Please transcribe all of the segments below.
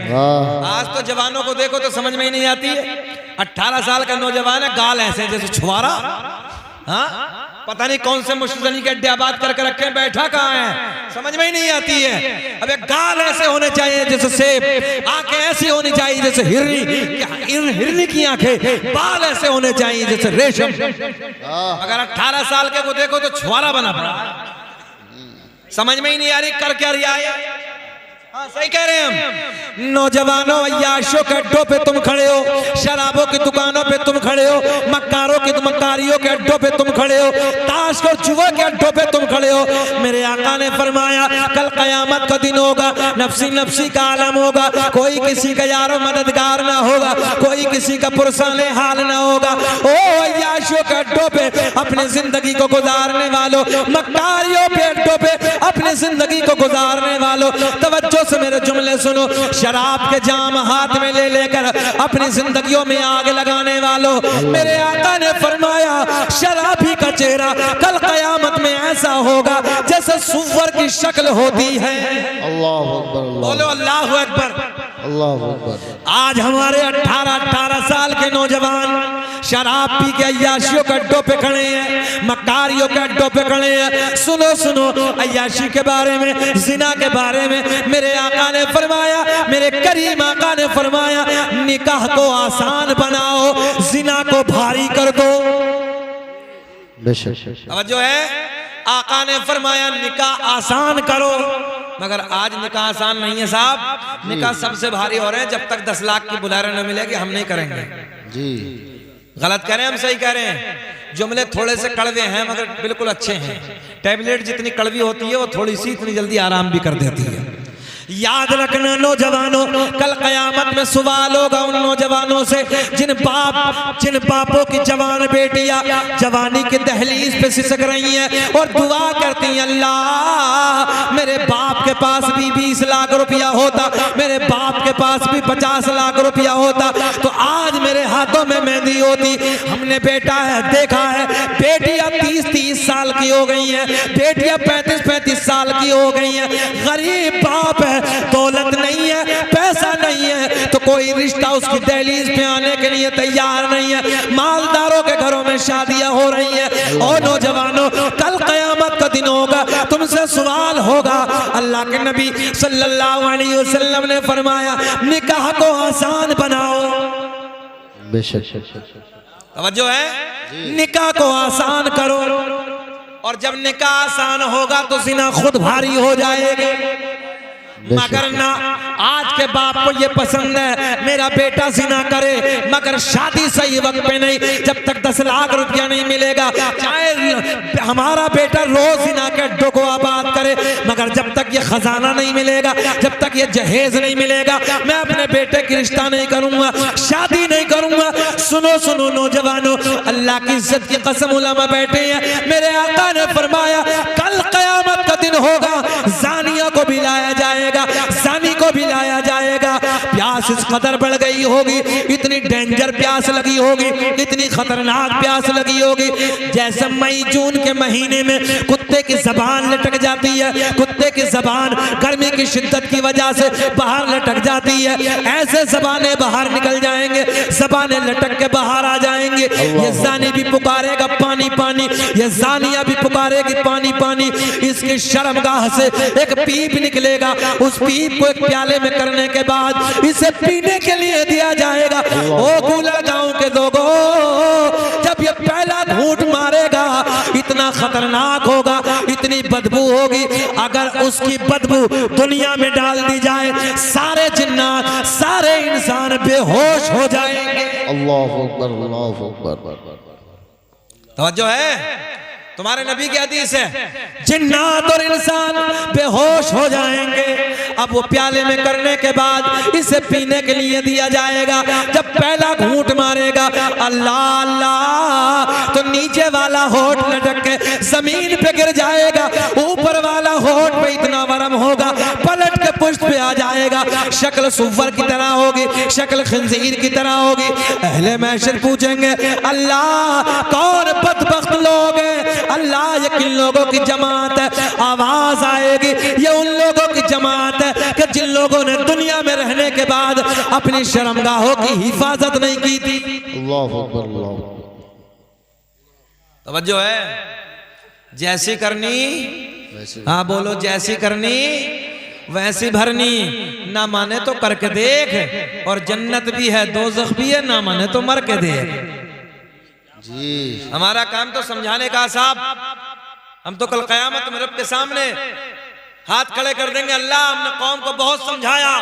आज तो जवानों को देखो तो समझ में ही नहीं आती है। 18 साल का नौजवान है, गाल ऐसे जैसे छुआरा। हाँ, पता नहीं कौन से मुश्तनी के अड्डे आबाद करके रखे, बैठा कहाँ है, समझ में ही नहीं आती है। अबे गाल ऐसे होने चाहिए जैसे सेब, आंखें ऐसी होनी चाहिए जैसे हिरनी, हिरनी की आंखें, बाल ऐसे होने चाहिए जैसे रेशम। अगर 18 साल के को देखो तो छुआरा बना पड़ा, समझ में ही नहीं आ रही कर क्या रही है। हाँ, सही कह रहे हैं हम। नौजवानों, अय्याशों के अड्डों पे तुम खड़े हो, शराबों की दुकानों पे तुम खड़े हो, मक्कारों की मक्कारियों के अड्डों पे तुम खड़े हो, ताश और जुआ के अड्डों पे तुम खड़े हो। मेरे आका ने फरमाया कल कयामत का दिन होगा, नफ्सी नफ्सी का आलम होगा, कोई किसी का यारो मददगार ना होगा, कोई किसी का पुरसाने हाल ना होगा। ओ अय्याशों के अड्डों पे अपनी जिंदगी को गुजारने वालों, मक्कारियों के अड्डों पे अपनी जिंदगी को गुजारने वालों, तवज्जो से मेरे जुमले सुनो। शराब के जाम हाथ में ले लेकर अपनी जिंदगियों में आग लगाने वालों, मेरे आका ने फरमाया शराबी का चेहरा कल कयामत में ऐसा होगा जैसे सुअर की शक्ल होती है। अल्लाह अकबर, बोलो अल्लाह अकबर, अल्लाह अकबर। आज हमारे 18 साल के नौजवान शराब पी के अय्याशियों के अड्डों पे खड़े हैं, मक्कारियों के अड्डों पे खड़े हैं। सुनो सुनो, अय्याशी के बारे में, जिना के बारे में मेरे आका ने फरमाया, मेरे करीम आका ने फरमाया निकाह को आसान बनाओ, जिना को भारी कर दो। अब जो है आका ने फरमाया निकाह आसान करो, मगर आज निकाह आसान नहीं है साहब। निकाह सबसे भारी हो रहे हैं। जब तक 10 लाख की बुलारे न मिलेगी हम नहीं करेंगे जी। गलत कह रहे हैं हम, सही कह रहे हैं। जुमले थोड़े से कड़वे हैं मगर बिल्कुल अच्छे हैं। टैबलेट जितनी कड़वी होती है वो थोड़ी सी इतनी जल्दी आराम भी कर देती है। याद रखना नौजवानों, कल कयामत में सवाल होगा उन नौजवानों से जिन बापों की जवान बेटियां जवानी की दहलीज पे सिसक रही हैं और दुआ करती हैं अल्लाह मेरे बाप के पास भी 20 लाख रुपया होता, मेरे बाप के पास भी 50 लाख रुपया होता तो आज मेरे हाथों में मेहंदी होती। हमने बेटा है देखा है, बेटियां 30-30 साल की हो गई हैं, बेटियां 35-35 साल की हो गई हैं। गरीब बाप है, दौलत नहीं है, पैसा नहीं है तो कोई रिश्ता उसकी दहलीज पे आने के लिए तैयार नहीं है। मालदारों के घरों में शादियां हो रही हैं। और नौजवानों, कल कयामत का दिन होगा, तुमसे सवाल होगा। अल्लाह के नबी सल्लल्लाहु अलैहि वसल्लम ने फरमाया निकाह को आसान बनाओ। तवज्जो है, निकाह को आसान करो। और जब निकाह आसान होगा तो जिना खुद भारी हो जाएगी। मगर ना, आज के बाप को ये पसंद है मेरा बेटा जिना करे, मगर शादी सही वक्त पे नहीं। जब तक 10 लाख रुपया नहीं मिलेगा, चाहे हमारा बेटा रोज जिना के अड्डों को आबाद करे, मगर जब तक ये खजाना नहीं मिलेगा, जब तक ये जहेज नहीं मिलेगा, मैं अपने बेटे की रिश्ता नहीं करूंगा, शादी नहीं करूंगा। सुनो सुनो नौजवानों, अल्लाह की इज्जत की कसम उलमा बैठे हैं। मेरे आका ने फरमाया कल कयामत का दिन होगा, जानिया को भी लाया जाएगा, जानी को भी लाया जाएगा। प्यास इस कदर बढ़ गई होगी, इतनी डेंजर प्यास लगी होगी, इतनी खतरनाक प्यास लगी होगी जैसे मई जून के महीने में कुत्ते की जबान लटक जाती है, कुत्ते की जबान गर्मी की शिद्दत की वजह से बाहर लटक जाती है। ऐसे जबानें बाहर निकल जाएंगे, जबानें लटक के बाहर आ जाएंगे। ये जानी भी पुकारेगा पानी पानी, ये जानिया भी पुकारेगी पानी पानी। इसकी शर्मगाह से एक पीप निकलेगा, उस पीप को एक प्याले में करने के बाद इसे पीने के लिए दिया जाएगा। ओ गुला गांव के लोगों, जब ये पहला घूंट मारेगा इतना खतरनाक होगा, इतनी बदबू होगी, अगर उसकी बदबू दुनिया में डाल दी जाए सारे जिन्नात सारे इंसान बेहोश हो जाएंगे। अल्लाह अकबर, अल्लाह अकबर। तवज्जो है, तुम्हारे नबी की हदीस है जिन्नात और इंसान बेहोश हो जाएंगे। अब वो प्याले में करने के बाद इसे पीने के लिए दिया जाएगा। जब पहला घूंट मारेगा अल्लाह अल्लाह तो नीचे वाला होठ लटक के जमीन पे गिर जाएगा, ऊपर वाला होठ पे इतना वरम होगा पलट के पुष्ट पे आ जाएगा। शक्ल सुवर की तरह होगी, शक्ल खंजीर की तरह होगी। अहले महशर पूछेंगे अल्लाह कौन बदबख्त लोग हैं, अल्लाह ये किन लोगों की जमात है। आवाज आएगी ये उन लोगों की जमात है कि जिन लोगों ने दुनिया में रहने के बाद अपनी शर्मगाहों की हिफाजत नहीं की थी। अल्लाह अकबर, अल्लाह। तवज्जो है, जैसी करनी, हाँ बोलो, जैसी करनी वैसी भरनी। ना माने तो करके देख, और जन्नत भी है दोज़ख भी है, ना माने तो मर के देख जी। हमारा काम तो समझाने का साहब, हम तो कल क़यामत में रब के सामने हाथ खड़े कर देंगे, अल्लाह हमने कौम को बहुत समझाया,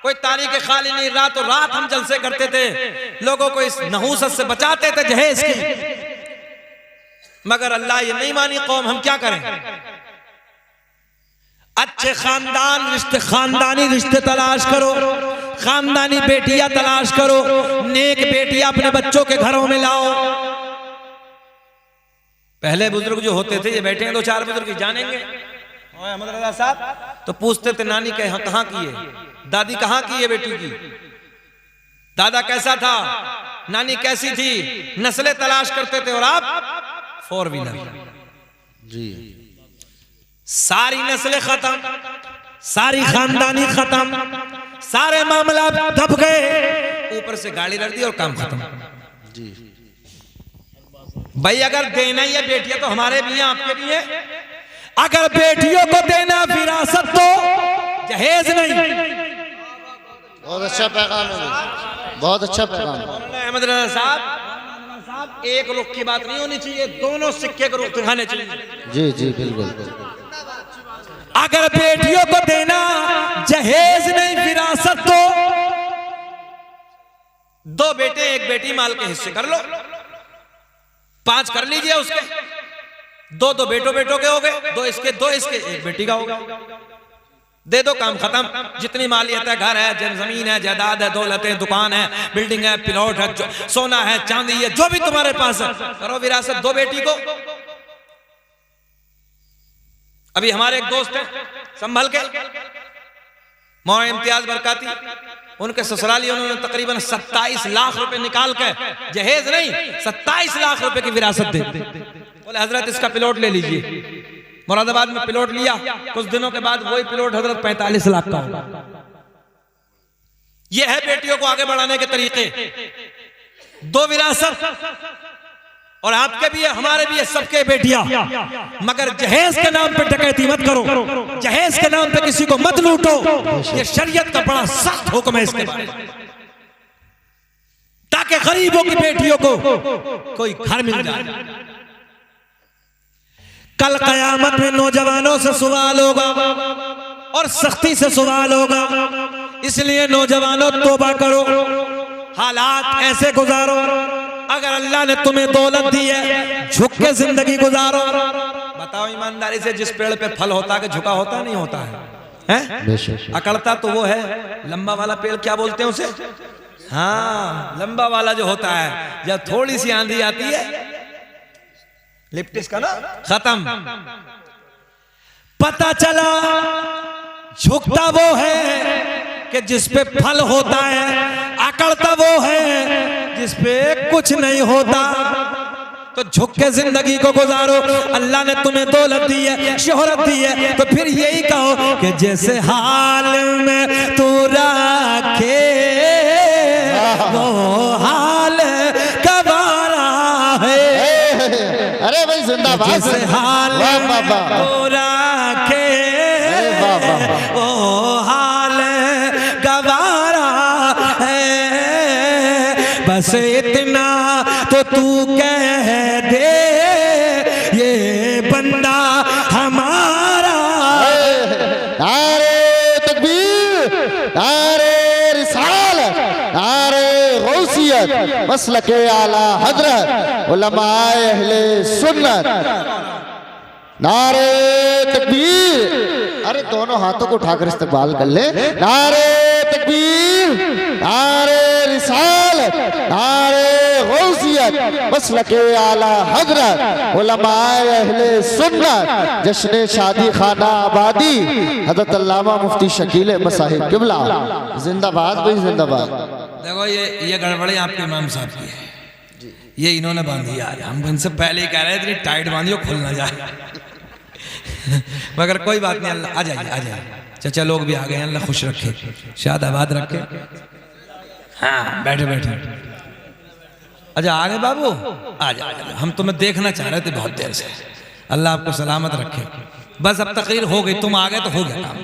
कोई तारीख खाली नहीं, रातों रात हम जलसे करते थे, लोगों को इस नहूसत से बचाते थे जहेज की, मगर अल्लाह ये नहीं मानी कौम, हम क्या करें। अच्छे खानदान रिश्ते, खानदानी रिश्ते तलाश करो, खानदानी बेटियां तलाश करो, नेक बेटियां अपने बच्चों के घरों में लाओ। पहले बुजुर्ग जो होते थे, ये बैठे हैं दो चार बुजुर्ग जानेंगे, अहमद रजा साहब तो पूछते थे नानी कहाँ की है, दादी कहाँ की है बेटी की, दादा कैसा था, नानी कैसी थी, नस्लें तलाश करते थे। और आप 4 व्हीलर जी, सारी नस्लें खत्म, सारी खानदानी खत्म, सारे मामला दब गए, ऊपर से गाड़ी लड़ दी और काम खत्म जी। भाई अगर देना ही है बेटियां तो हमारे भी हैं, आपके भी हैं। अगर बेटियों को देना विरासत तो जहेज नहीं। बहुत अच्छा पैगाम है, बहुत अच्छा पैगाम है। अहमद रजा साहब, एक रुख की बात नहीं होनी चाहिए, दोनों सिक्के को रुख दिखाने चाहिए। जी जी बिल्कुल। अगर बेटियों को देना जहेज नहीं विरासत तो 2 बेटे 1 बेटी माल के हिस्से कर लो, 5 कर लीजिए उसके, 2 बेटों के हो गए, 2 इसके 1 बेटी का होगा, दे दो, काम खत्म। जितनी मालियत है, घर है, जमीन है, जायदाद है, दौलत है, दुकान है, बिल्डिंग है, प्लॉट है, सोना है, चांदी है, जो भी तुम्हारे पास है करो विरासत 2 बेटी को। अभी हमारे एक दोस्त हैं संभल के, मौलाना इम्तियाज बरकाती, उनके ससुराली उन्होंने तकरीबन 27 लाख रुपए निकाल के, जहेज नहीं 27 लाख रुपए की विरासत दे। बोले हजरत इसका प्लॉट ले लीजिए। मुरादाबाद में प्लॉट लिया, कुछ दिनों के बाद वही प्लॉट हजरत 45 लाख का होगा। यह है बेटियों को आगे बढ़ाने के तरीके, 2 विरासत, और आपके भी है, हमारे भी है, सबके बेटियां, मगर जहेज के नाम पे डकैती मत करो, जहेज के नाम पे किसी को मत लूटो। ये शरीयत का बड़ा सख्त हुक्म है इसके बारे में, ताकि गरीबों की बेटियों को कोई घर मिल जाए। कल कयामत में नौजवानों से सवाल होगा और सख्ती से सवाल होगा, इसलिए नौजवानों तौबा करो, हालात ऐसे गुजारो। अगर अल्लाह ने तुम्हें दौलत दी है, झुक के जिंदगी गुजारो। बताओ ईमानदारी से, जिस पेड़ पे फल होता है झुका होता नहीं होता है? अकड़ता तो वो है लंबा वाला पेड़, क्या बोलते हैं उसे, हाँ लंबा वाला जो होता है, जब थोड़ी सी आंधी आती है लिप्टिस का ना खत्म। पता चला झुकता वो है कि जिस पे फल होता है, अकड़ता वो है जिस पे कुछ नहीं होता। तो झुक के जिंदगी को गुजारो। अल्लाह ने तुम्हें दौलत दी है, शोहरत दी है, तो फिर यही कहो कि जैसे हाल में तू रखे वो हाल गवारा है। अरे भाई जिंदाबाद। जैसे हाल में तू रखे वो हाल गवारा है। बस इतना तो तू कह दे, ये बंदा हमारा। नारे तकबीर, नारे रिसालत, नारे गौसियत, मसलके आला हजरत, उलमाए अहले सुन्नत। नारे तकबीर, अरे दोनों हाथों को उठाकर इस्तकबाल कर ले। नारे तकबीर, नारे रिसालत, नारे गौसियत, मसलके आला हजरत, उलमाए अहले सुन्नत। जश्न शादी खाना आबादी हजरत अल्लामा मुफ्ती शकील अहमद साहिब किबला जिंदाबाद भाई जिंदाबाद। देखो ये गड़बड़ी आपके इमाम साहब की है, ये इन्होंने बांधी यार। हम इनसे पहले ही कह रहे थे टाइट बांधियो खुल ना जाए। मगर कोई बात नहीं, अल्लाह आ जाइए आ जाइए। चचा लोग भी आ गए, अल्लाह खुश रखे, शाद आबाद रखे। हाँ बैठे बैठे। अच्छा आ गए बाबू, आ जा, हम तुम्हें देखना चाह रहे थे बहुत देर से। अल्लाह आपको सलामत रखे। बस अब तकरीर हो गई, तुम आ गए तो हो गया काम।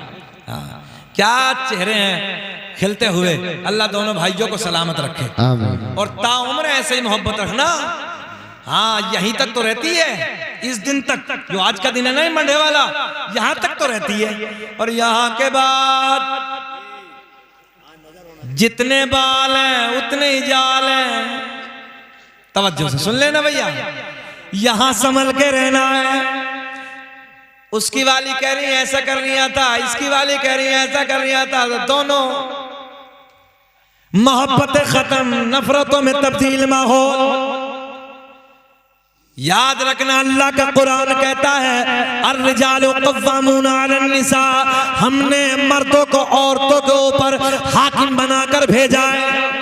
हाँ क्या चेहरे हैं खिलते हुए। अल्लाह दोनों भाइयों को सलामत रखे और ताउम्र ऐसे ही मोहब्बत रखना। हाँ यहीं तक तो रहती है, इस दिन तक जो आज का दिन है ना मंडे वाला, यहाँ तक तो रहती है। और यहाँ के बाद जितने बाल हैं उतने ही जाल हैं। तवज्जो से सुन लेना भैया, यहां संभल के रहना है। उसकी वाली कह रही है ऐसा कर रही था, इसकी वाली कह रही है ऐसा कर रही था, तो दोनों मोहब्बतें खत्म, नफरतों में तब्दील माहौल। याद रखना अल्लाह का कुरान कहता है अर्रिजालु क़व्वामूना अलन निसा, हमने मर्दों को औरतों के ऊपर हाकिम बनाकर भेजा है।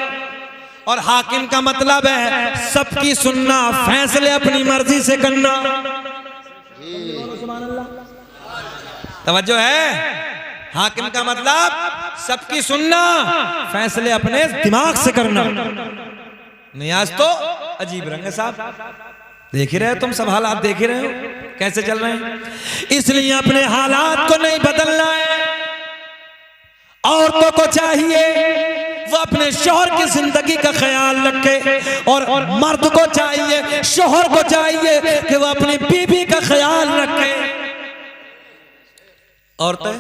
और हाकिम का मतलब है सबकी सुनना, फैसले अपनी मर्जी से करना। तवज्जो है, हाकिम का मतलब सबकी सुनना, फैसले अपने दिमाग से करना। नियाज तो अजीब रंग है साहब, देख ही रहे हो तुम, सब हालात देख ही रहे हो कैसे चल रहे हैं। इसलिए अपने हालात को नहीं बदलना है। औरतों को चाहिए वो अपने शौहर की जिंदगी का ख्याल रखे, और मर्द को चाहिए, शौहर को चाहिए कि वो अपनी बीवी का ख्याल रखे। औरतें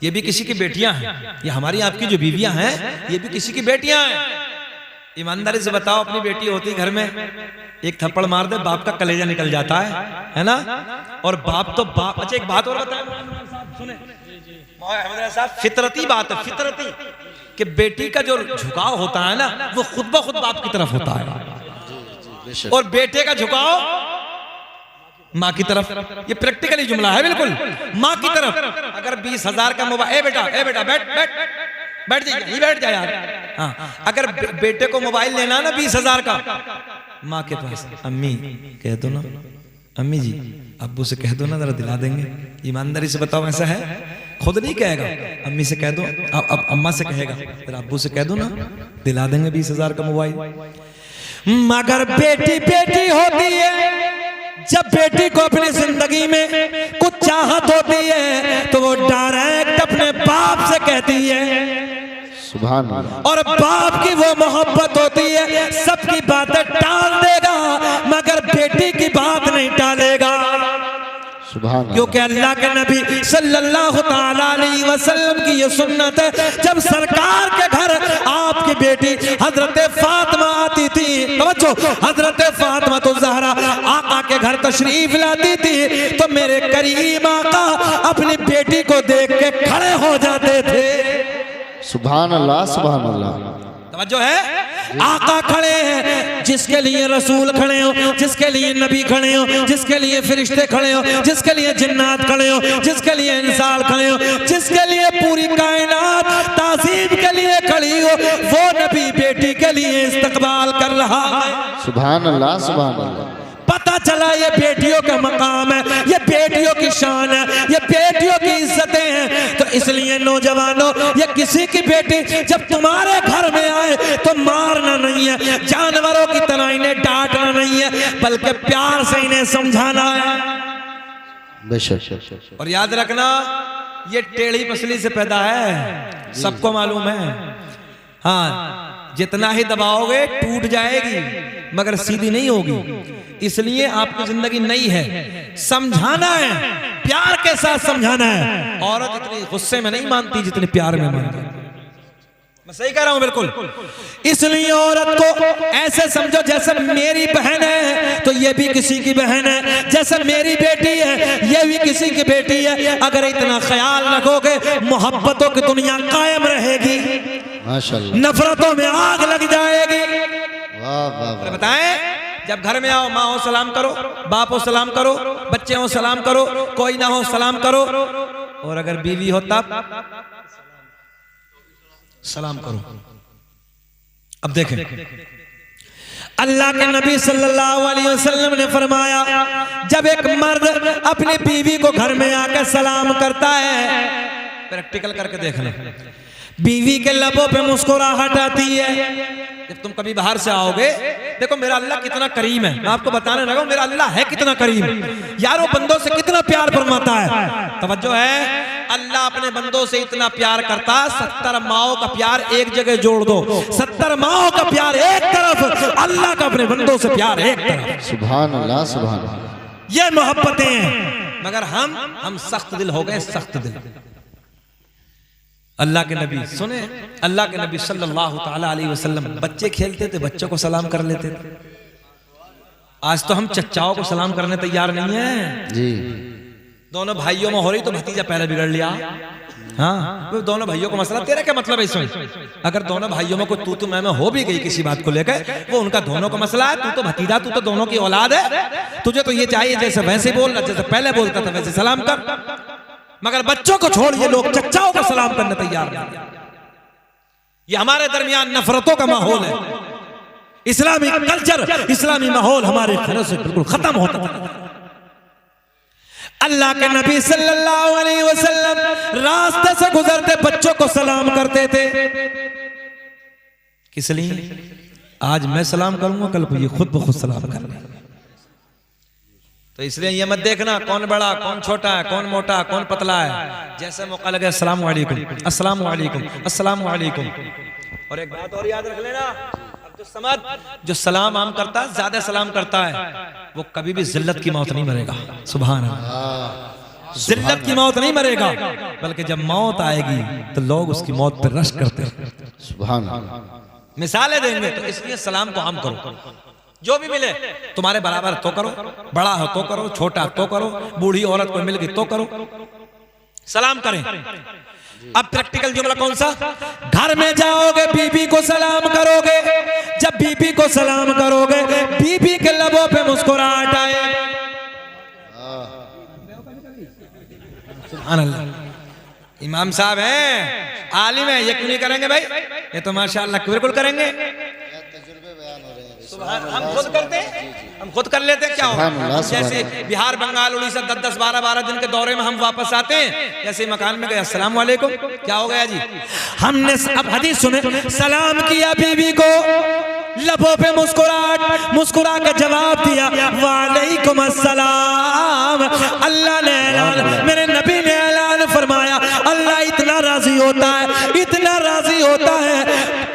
ये भी किसी की बेटियां हैं, ये हमारी आपकी जो बीवियां हैं ये भी किसी की बेटियां हैं। ईमानदारी से बताओ, अपनी बेटी होती घर में, एक थप्पड़ मार दे बाप का कलेजा निकल जाता है ना। और बाप तो बाप। अच्छा एक बात और बताओ, सुने साहब, फितरती बात है, फितरती कि बेटी का जो झुकाव होता है ना वो खुद ब खुद बाप की तरफ होता है, और बेटे का झुकाव माँ की तरफ। ये प्रैक्टिकली जुमला है, बिल्कुल माँ की तरफ। अगर 20,000 का मोबाइल, ए बेटा बैठ बैठ बैठ जाइए, नहीं बैठ जाए यार। हाँ अगर बेटे को मोबाइल लेना ना 20,000 का, माँ के पास, अम्मी कह दो ना, अम्मी जी अब्बू से कह दो ना जरा दिला देंगे। ईमानदारी से बताओ ऐसा है? खुद नहीं कहेगा, अम्मी से कह दो, अब अम्मा से कहेगा, जरा अब्बू से कह दो ना दिला देंगे 20,000 का मोबाइल। मगर बेटी बेटी होती है, जब बेटी को अपनी जिंदगी में कुछ चाहत होती है तो वो डायरेक्ट अपने बाप से कहती है, सुभान अल्लाह। और बाप की वो मोहब्बत होती है सबकी बातें टाल देगा मगर बेटी की बात नहीं टालेगा। क्योंकि अल्लाह के नबी सल्लल्लाहु ताला अलैहि वसल्लम की ये सुन्नत है, जब सरकार के घर आपकी बेटी हजरत फातिमा आती थी, समझो हजरत फातिमा तो ज़हरा आका के घर तशरीफ लाती थी, तो मेरे करीम आका अपनी बेटी को देख के खड़े हो जाते थे। सुभान अल्लाह, सुभान अल्लाह। तवज्जो है, आका खड़े हैं, जिसके लिए रसूल खड़े हो, जिसके लिए नबी खड़े हो, जिसके लिए फरिश्ते खड़े हो, जिसके लिए जिन्नात खड़े हो, जिसके लिए इंसान खड़े हो, जिसके लिए पूरी कायनात ताज़ीम के लिए खड़ी हो, वो नबी बेटी के लिए इस्तकबाल कर रहा है। सुभान अल्लाह, सुभान अल्लाह। पता चला ये बेटियों का मकाम है, ये बेटियों की शान है, ये बेटियों की इज्जतें हैं। तो इसलिए नौजवानों, ये किसी की बेटी जब तुम्हारे घर में आए तो मारना नहीं है, जानवरों की तरह इन्हें डांटना नहीं है, बल्कि प्यार से इन्हें समझाना है। बेशक। और याद रखना ये टेढ़ी पसली से पैदा है, सबको मालूम है। हाँ जितना ही दबाओगे टूट जाएगी मगर सीधी नहीं होगी। इसलिए आपकी जिंदगी नई है, समझाना है, प्यार के साथ समझाना है। औरत इतनी गुस्से में नहीं मानती जितनी प्यार में मानती। मैं सही कह रहा हूं बिल्कुल। इसलिए औरत को ऐसे समझो जैसे मेरी बहन है तो ये भी किसी की बहन है, जैसे मेरी बेटी है ये भी किसी की बेटी है। अगर इतना ख्याल रखोगे मोहब्बतों की दुनिया कायम रहेगी, माशाल्लाह, नफरतों में आग लग जाएगी। वाह वाह। बताएं, जब घर में आओ माँ हो सलाम करो, बाप हो सलाम करो, बच्चे हो सलाम करो, कोई ना हो सलाम करो, और अगर बीवी हो तब सलाम करो। अब देखें अल्लाह के नबी सल्लल्लाहु अलैहि वसल्लम ने फरमाया, जब एक मर्द अपनी बीवी को घर में आकर सलाम करता है प्रैक्टिकल करके देख लें। बीवी के लबों पे मुस्कुराहट आती है जब तुम कभी बाहर से आओगे। देखो मेरा अल्लाह कितना करीम है, मैं आपको बताने लगा मेरा अल्लाह है कितना करीम। यारों बंदों से कितना प्यार फरमाता है। तवज्जो है, अल्लाह अपने बंदों से इतना प्यार करता, 70 माओं का प्यार एक जगह जोड़ दो, 70 माओं का प्यार एक तरफ, अल्लाह का अपने बंदों से प्यार एक तरफ। सुभान अल्लाह, सुभान अल्लाह। ये मोहब्बतें हैं। मगर हम सख्त दिल हो गए, सख्त दिल। अल्लाह के नबी सुने, अल्लाह के नबी सल्लल्लाहु ताला अलैहि वसल्लम बच्चे खेलते थे, बच्चों को सलाम कर लेते थे। आज तो हम चच्चाओं को सलाम करने तैयार नहीं है जी। दोनों भाइयों में हो रही तो भतीजा पहले बिगड़ लिया। हाँ, तो दोनों भाइयों को मसला, तेरा क्या मतलब है इसमें? अगर दोनों भाइयों में कोई तू मैं हो भी गई किसी बात को लेकर, वो उनका दोनों का मसला है। तू तो भतीजा, तू तो दोनों की औलाद है, तुझे तो ये चाहिए जैसे वैसे बोल, जैसे पहले बोलता था वैसे सलाम कर। मगर बच्चों को छोड़ ये लोग चच्चाओं को सलाम करने तैयार नहीं। ये हमारे दरमियान नफरतों का माहौल है। इस्लामी कल्चर, इस्लामी माहौल हमारे घरों से बिल्कुल खत्म होता था। अल्लाह के नबी सल्लल्लाहु अलैहि वसल्लम रास्ते से गुजरते बच्चों को सलाम करते थे। किस लिए? आज मैं सलाम करूंगा, कल को ये खुद ब खुद सलाम कर ले। तो इसलिए ये मत देखना कौन बड़ा कौन छोटा है, कौन मोटा कौन पतला है। जैसे मौका लगे अस्सलाम वालेकुम, अस्सलाम वालेकुम, अस्सलाम वालेकुम। और एक बात और याद रख लेना, अब्दुल समद जो सलाम आम करता है, ज्यादा सलाम करता है, वो कभी भी जिल्लत की मौत नहीं मरेगा। सुभान अल्लाह, जिल्लत की मौत नहीं मरेगा, बल्कि जब मौत आएगी तो लोग उसकी मौत पर रश करते हैं। सुभान अल्लाह। मिसालें देंगे। तो इसलिए सलाम को आम करो, जो भी मिले तुम्हारे बराबर तो करो, बड़ा हो तो करो, छोटा तो करो, बूढ़ी औरत को मिल गई तो करो, सलाम करें। अब प्रैक्टिकल जुमला कौन सा? घर में जाओगे बीबी को सलाम करोगे, जब बीबी को सलाम करोगे बीबी के लबों पे मुस्कुराहट आए। सुभान अल्लाह। इमाम साहब हैं, आलिम है, ये क्यों नहीं करेंगे भाई? ये तो माशाअल्लाह बिल्कुल करेंगे। हम खुद करते हैं, हम खुद कर लेते हैं। क्या होगा? जैसे बिहार बंगाल उड़ीसा 10-10 12-12 दिन के दौरे में हम वापस आते हैं, जैसे मकान में गए अस्सलाम वालेकुम, क्या हो गया जी? हमने अब हदीस सुने, सलाम किया बीवी को, लबों पे मुस्कुराहट, मुस्कुरा कर जवाब दिया वालेकुम अस्सलाम। अल्लाह ने ऐलान, मेरे नबी ने ऐलान फरमाया, अल्लाह इतना राजी होता है, इतना राजी होता है,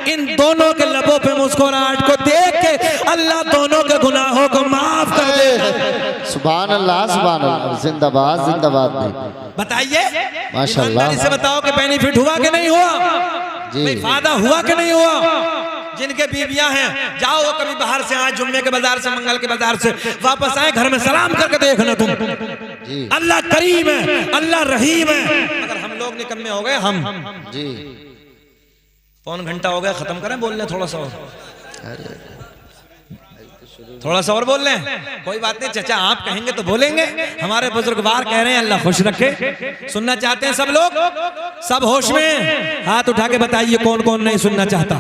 इन दोनों के लबों पे मुस्कुराहट को देख के अल्लाह दोनों के गुनाहों को माफ कर दे। सुभान अल्लाह, सुभान अल्लाह। जिंदाबाद, जिंदाबाद। बताइए माशाअल्लाह से बताओ कि बेनिफिट हुआ कि नहीं हुआ जी? फायदा हुआ कि नहीं हुआ? जिनके बीबियां हैं, जाओ वो कभी बाहर से आए, जुम्मे के बाजार से, मंगल के बाजार से वापस आए, घर में सलाम करके देखना तुम। अल्लाह करीम है, अल्लाह रहीम है। अगर हम लोग निकम्मे हो गए, हम जी पौन घंटा हो गया, खत्म करें बोलने थोड़ा सा और, थोड़ा सा और बोल लें। कोई बात नहीं चाचा, आप कहेंगे तो बोलेंगे, हमारे बुजुर्गवार कह रहे हैं, अल्लाह खुश रखे। सुनना चाहते हैं सब लोग? सब होश में हाथ उठा के बताइए कौन कौन नहीं सुनना चाहता।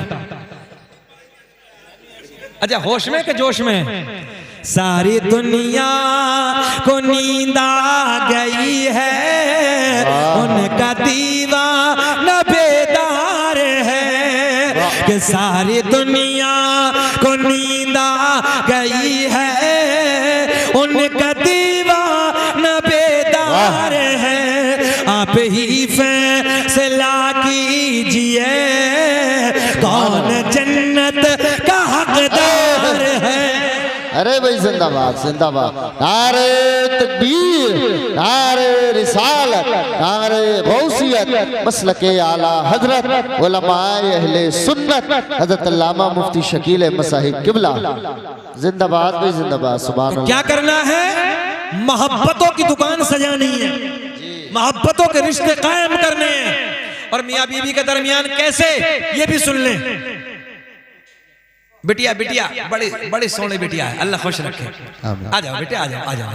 अच्छा, होश में के जोश में? सारी दुनिया को नींद आ गई है, उनका दीवाना बेदार है, कि सारी दुनिया को नींद आ गई है, उनका दीवाना बेदार है। आप ही फैसला कीजिए कौन जन्नत का हकदार है। अरे भाई जिंदाबाद, जिंदाबाद। नारे तकबीर, नारे रिसालत, नारे गौसियत, मसलके आला हजरत उलमाए अहले सुन्नत हजरत अल्लामा मुफ्ती शकील मसाहिब किबला। जिंदाबाद भाई, जिंदाबाद। सुभान अल्लाह। क्या करना है? मोहब्बतों की दुकान सजानी है, मोहब्बतों के रिश्ते कायम करने हैं। और मियाँ बीवी के दरमियान कैसे, ये भी सुन लें। बिटिया बिटिया बड़ी बड़ी सोनी बिटिया है, अल्लाह खुश रखे। आ जाओ बेटे, आ जाओ, आ जाओ,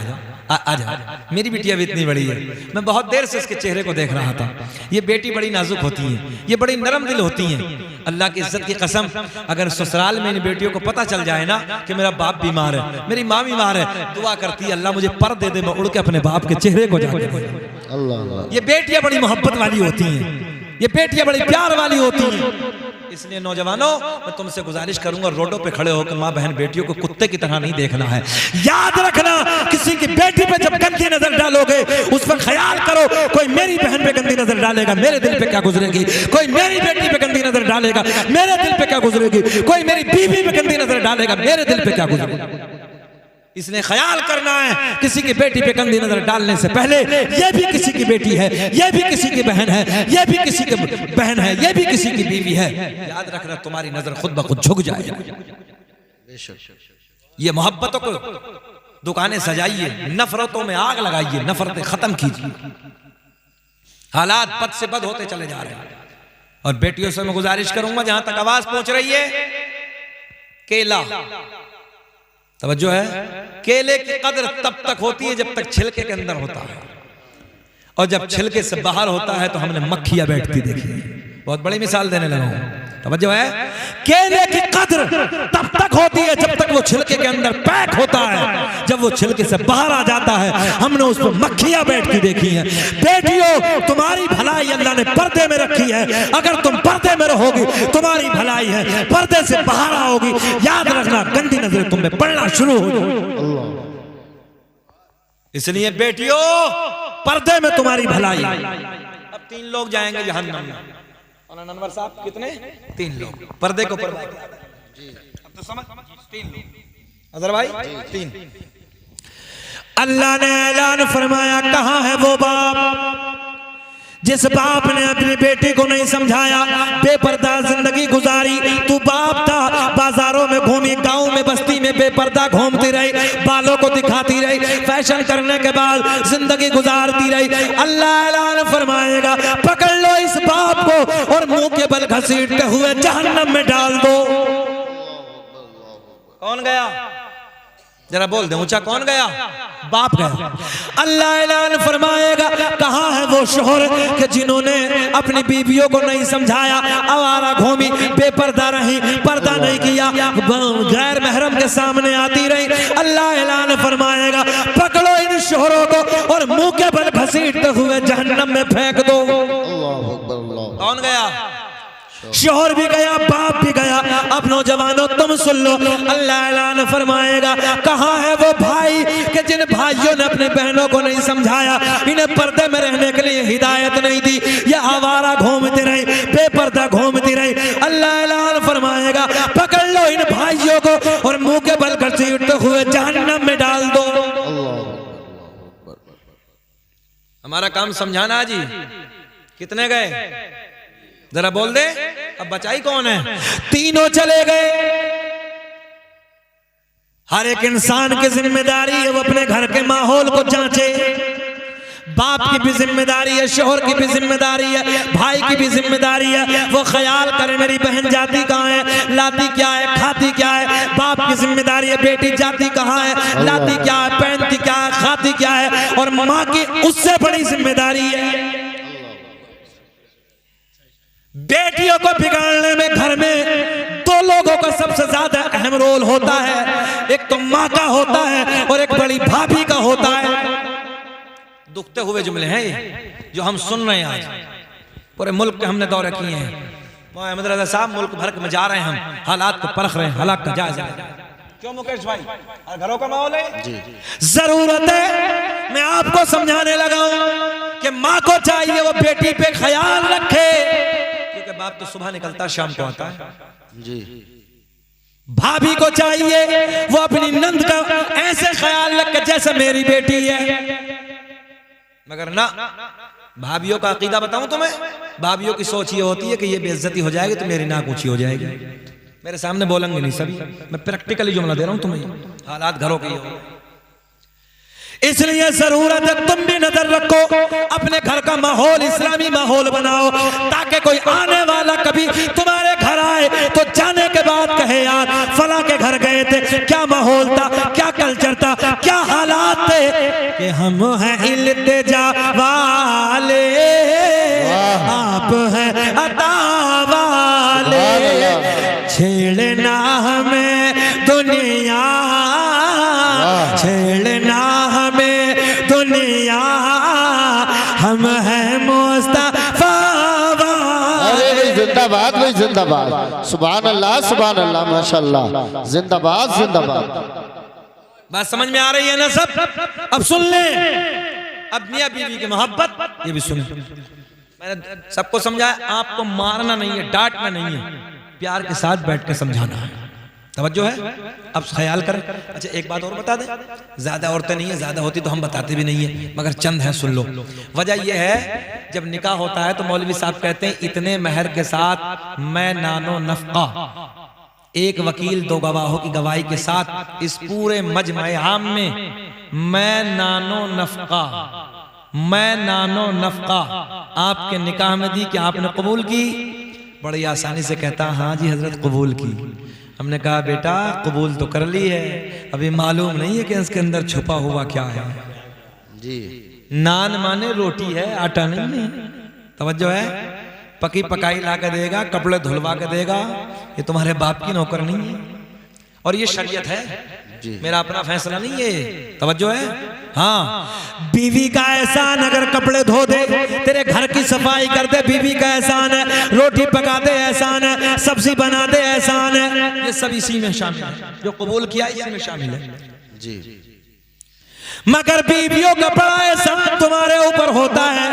आ जाओ। मेरी बिटिया भी इतनी बड़ी है, मैं बहुत देर से इसके चेहरे को देख रहा था। ये बेटी बड़ी नाजुक होती है, ये बड़ी नरम दिल होती हैं। अल्लाह की इज्जत की कसम, अगर ससुराल में इन बेटियों को पता चल जाए ना कि मेरा बाप बीमार है, मेरी माँ बीमार है, दुआ करती है अल्लाह मुझे पर दे दे, मैं उड़ के अपने बाप के चेहरे को जाके अल्लाह अल्लाह। ये बेटियां बड़ी मोहब्बत वाली होती हैं, ये बेटियां बड़ी प्यार वाली होती हैं। इसलिए नौजवानों, मैं तुमसे गुजारिश करूंगा, रोडों पे खड़े होकर माँ बहन बेटियों को कुत्ते की तरह नहीं देखना है। याद रखना, किसी की बेटी पे जब गंदी नजर डालोगे, उस पर ख्याल करो, कोई मेरी बहन पे गंदी नजर डालेगा, मेरे दिल पे क्या गुजरेगी। कोई मेरी बेटी पे गंदी नजर डालेगा, मेरे दिल पे क्या गुजरेगी। कोई मेरी बीवी पे गंदी नजर डालेगा, मेरे दिल पे क्या गुजरेगी। इसलिए ख्याल करना है, किसी की बेटी पे गंदी नजर डालने से पहले ये भी किसी की बेटी है, ये भी किसी की बहन है, ये भी किसी की बहन है, ये भी किसी की बीवी है। याद रखना, तुम्हारी नजर खुद ब खुद झुक जाएगी। ये मोहब्बतों को दुकानें सजाइए, नफरतों में आग लगाइए, नफरतें खत्म कीजिए। हालात बद से बद होते चले जा रहे हैं। और बेटियों से मैं गुजारिश करूंगा, जहां तक आवाज पहुंच रही है, केला, तवज्जो है, केले की कदर तब तक होती है जब तक छिलके के अंदर होता है, और जब छिलके से बाहर होता है तो हमने मक्खियां बैठती देखी है। बहुत बड़ी मिसाल देने लगा हूं, तवज्जो है। केले की कदर तब तक होती है जब तक वो छिलके के अंदर पैक होता है, जब वो छिलके से बाहर आ जाता है हमने उस पर मक्खियां बैठती देखी हैं। बेटियों, तुम्हारी भलाई अल्लाह ने पर्दे में रखी है। अगर तुम पर्दे में रहोगी तुम्हारी भलाई है, पर्दे से बाहर आओगी, याद रखना गंदी नजरें तुम में पड़ना शुरू हो जाएगी। इसलिए बेटियों, पर्दे में तुम्हारी भलाई। अब 3 लोग जाएंगे जहन्नम में। और अनवर साहब कितने? 3 लोग। पर्दे को पर्दा जी, अब तो समझ 3 लोग। अजहर भाई 3। अल्लाह ने ऐलान फरमाया, कहां है वो बाप जिस बाप ने अपनी बेटी को नहीं समझाया, बेपर्दा जिंदगी गुजारी। तू बाप था, बाजारों में घूमी, गांव में बस्ती में बेपर्दा घूमती रही, बालों को दिखाती रही, फैशन करने के बाद जिंदगी गुजारती रही। अल्लाह ऐलान फरमाएगा, पकड़ लो इस बाप को और मुंह के बल घसीटते हुए जहन्नम में डाल दो। कौन गया? जरा बोल दे ऊंचा, कौन गया? बाप गया। अल्लाह ऐलान फरमाएगा, कहां है वो शोहर कि जिन्होंने अपनी बीवियों को नहीं समझाया, आवारा घूमी, बेपर्दा रही, पर्दा नहीं किया, गैर महरम के सामने आती रही। अल्लाह ऐलान फरमाएगा, पकड़ो इन शोहरों को और मुंह के बल घसीटते हुए जहन्नम में फेंक दो। कौन गया? शोहर भी गया, बाप भी गया। अब नौजवानों तुम सुन लो, अल्लाह ऐलान फरमाएगा, कहां है वो भाई कि जिन भाइयों ने अपने बहनों को नहीं समझाया, इन्हें पर्दे में रहने के लिए हिदायत नहीं दी, ये आवारा घूमती रही, बेपर्दा घूमती रही। अल्लाह ऐलान फरमाएगा, पकड़ लो इन भाइयों को और मुंह के बल घसीटते हुए जहन्नम में डाल दो। हमारा काम समझाना जी। कितने गए? जरा बोल दे। अब बचाई कौन है? 3 चले गए। हर एक इंसान की जिम्मेदारी है वो अपने घर के माहौल को जांचे। बाप की भी जिम्मेदारी है, शोहर की भी जिम्मेदारी है, भाई की भी जिम्मेदारी है। वो ख्याल करे मेरी बहन जाती कहाँ है, लाती क्या है, खाती क्या है। बाप की जिम्मेदारी है, बेटी जाती कहाँ है, लाती क्या है, पहनती क्या है, खाती क्या है। और माँ की उससे बड़ी जिम्मेदारी है। बेटियों को बिगाड़ने में घर में 2 लोगों का सबसे ज्यादा अहम रोल होता है। एक तो माँ का होता है और एक बड़ी भाभी का होता है। दुखते हुए जुमले हैं ये जो हम सुन रहे हैं आज। पूरे मुल्क के हमने दौरे किए हैं। मोहम्मद रजा साहब मुल्क भर में जा रहे हैं, हम हालात को परख रहे हैं, हालात का जायजा। क्यों मुकेश भाई? घरों का माहौल है जी। जरूरत है, मैं आपको समझाने लगा हूं कि माँ को चाहिए वो बेटी पे ख्याल रखे, क्योंकि बाप तो सुबह निकलता शाम को आता है जी। भाभी को चाहिए वो अपनी नंद का ऐसे ख्याल रखे जैसे मेरी बेटी है। मगर ना, भाभियों का अकीदा बताऊं तुम्हें, भाभियों की सोच ये होती है कि ये बेइज्जती हो जाएगी तो मेरी नाक ऊंची हो जाएगी। मेरे सामने बोलेंगे नहीं सभी, मैं प्रैक्टिकली जुमला दे रहा हूं तुम्हें, हालात घरों के ही। इसलिए जरूरत है तुम भी नजर रखो, अपने घर का माहौल इस्लामी माहौल बनाओ, ताकि कोई आने वाला कभी तुम्हारे घर आए तो जाने के बाद कहे यार फला के घर गए थे, क्या माहौल था, क्या कल्चर था, क्या हालात थे। कि हम हैं इल्तिजा वाले, आप हैं अता वाले, छेड़ना हमें दुनिया, छेड़ना हमें दुनिया, जिंदाबाद, सुभान अल्लाह माशाल्लाह, जिंदाबाद जिंदाबाद। बात समझ में आ रही है ना सब? अब सुन ले, अब मियां बीवी की मोहब्बत ये भी सुन। मैंने सबको समझाया, आपको मारना नहीं है, डांटना नहीं है, प्यार के साथ बैठ के समझाना है। तवज्जो है? अब ख्याल करें। अच्छा एक बात और बता दें, ज्यादा औरतें नहीं है, ज्यादा होती तो हम बताते भी नहीं है, मगर चंद है, सुन लो। वजह यह है, जब निकाह होता है तो मौलवी साहब कहते हैं इतने महर के साथ मैं नानो नफका, एक वकील दो गवाहों की गवाही के साथ इस पूरे मजमे आम में मैं नानो नफका आपके निकाह में दी कि आपने कबूल की? बड़ी आसानी से कहता हाँ जी हजरत कबूल की। हमने कहा बेटा कबूल तो कर ली है, अभी मालूम नहीं है कि इसके अंदर छुपा हुआ क्या है जी। नान माने रोटी है, आटा नहीं है। तवज्जो है? पकी पकाई ला के देगा, कपड़े धुलवा के देगा, ये तुम्हारे बाप की नौकर नहीं है। और ये शरीयत है जी, मेरा अपना फैसला नहीं है। तवज्जो है? हाँ, बीवी का एहसान अगर कपड़े धो दे, तेरे घर की सफाई कर दे, बीवी का एहसान है, रोटी पका दे एहसान है, सब्जी बना दे एहसान है, ये सब इसी में शामिल है, जो कबूल किया इसी में शामिल है जी। मगर बीवियों का बड़ा एहसान तुम्हारे ऊपर होता है।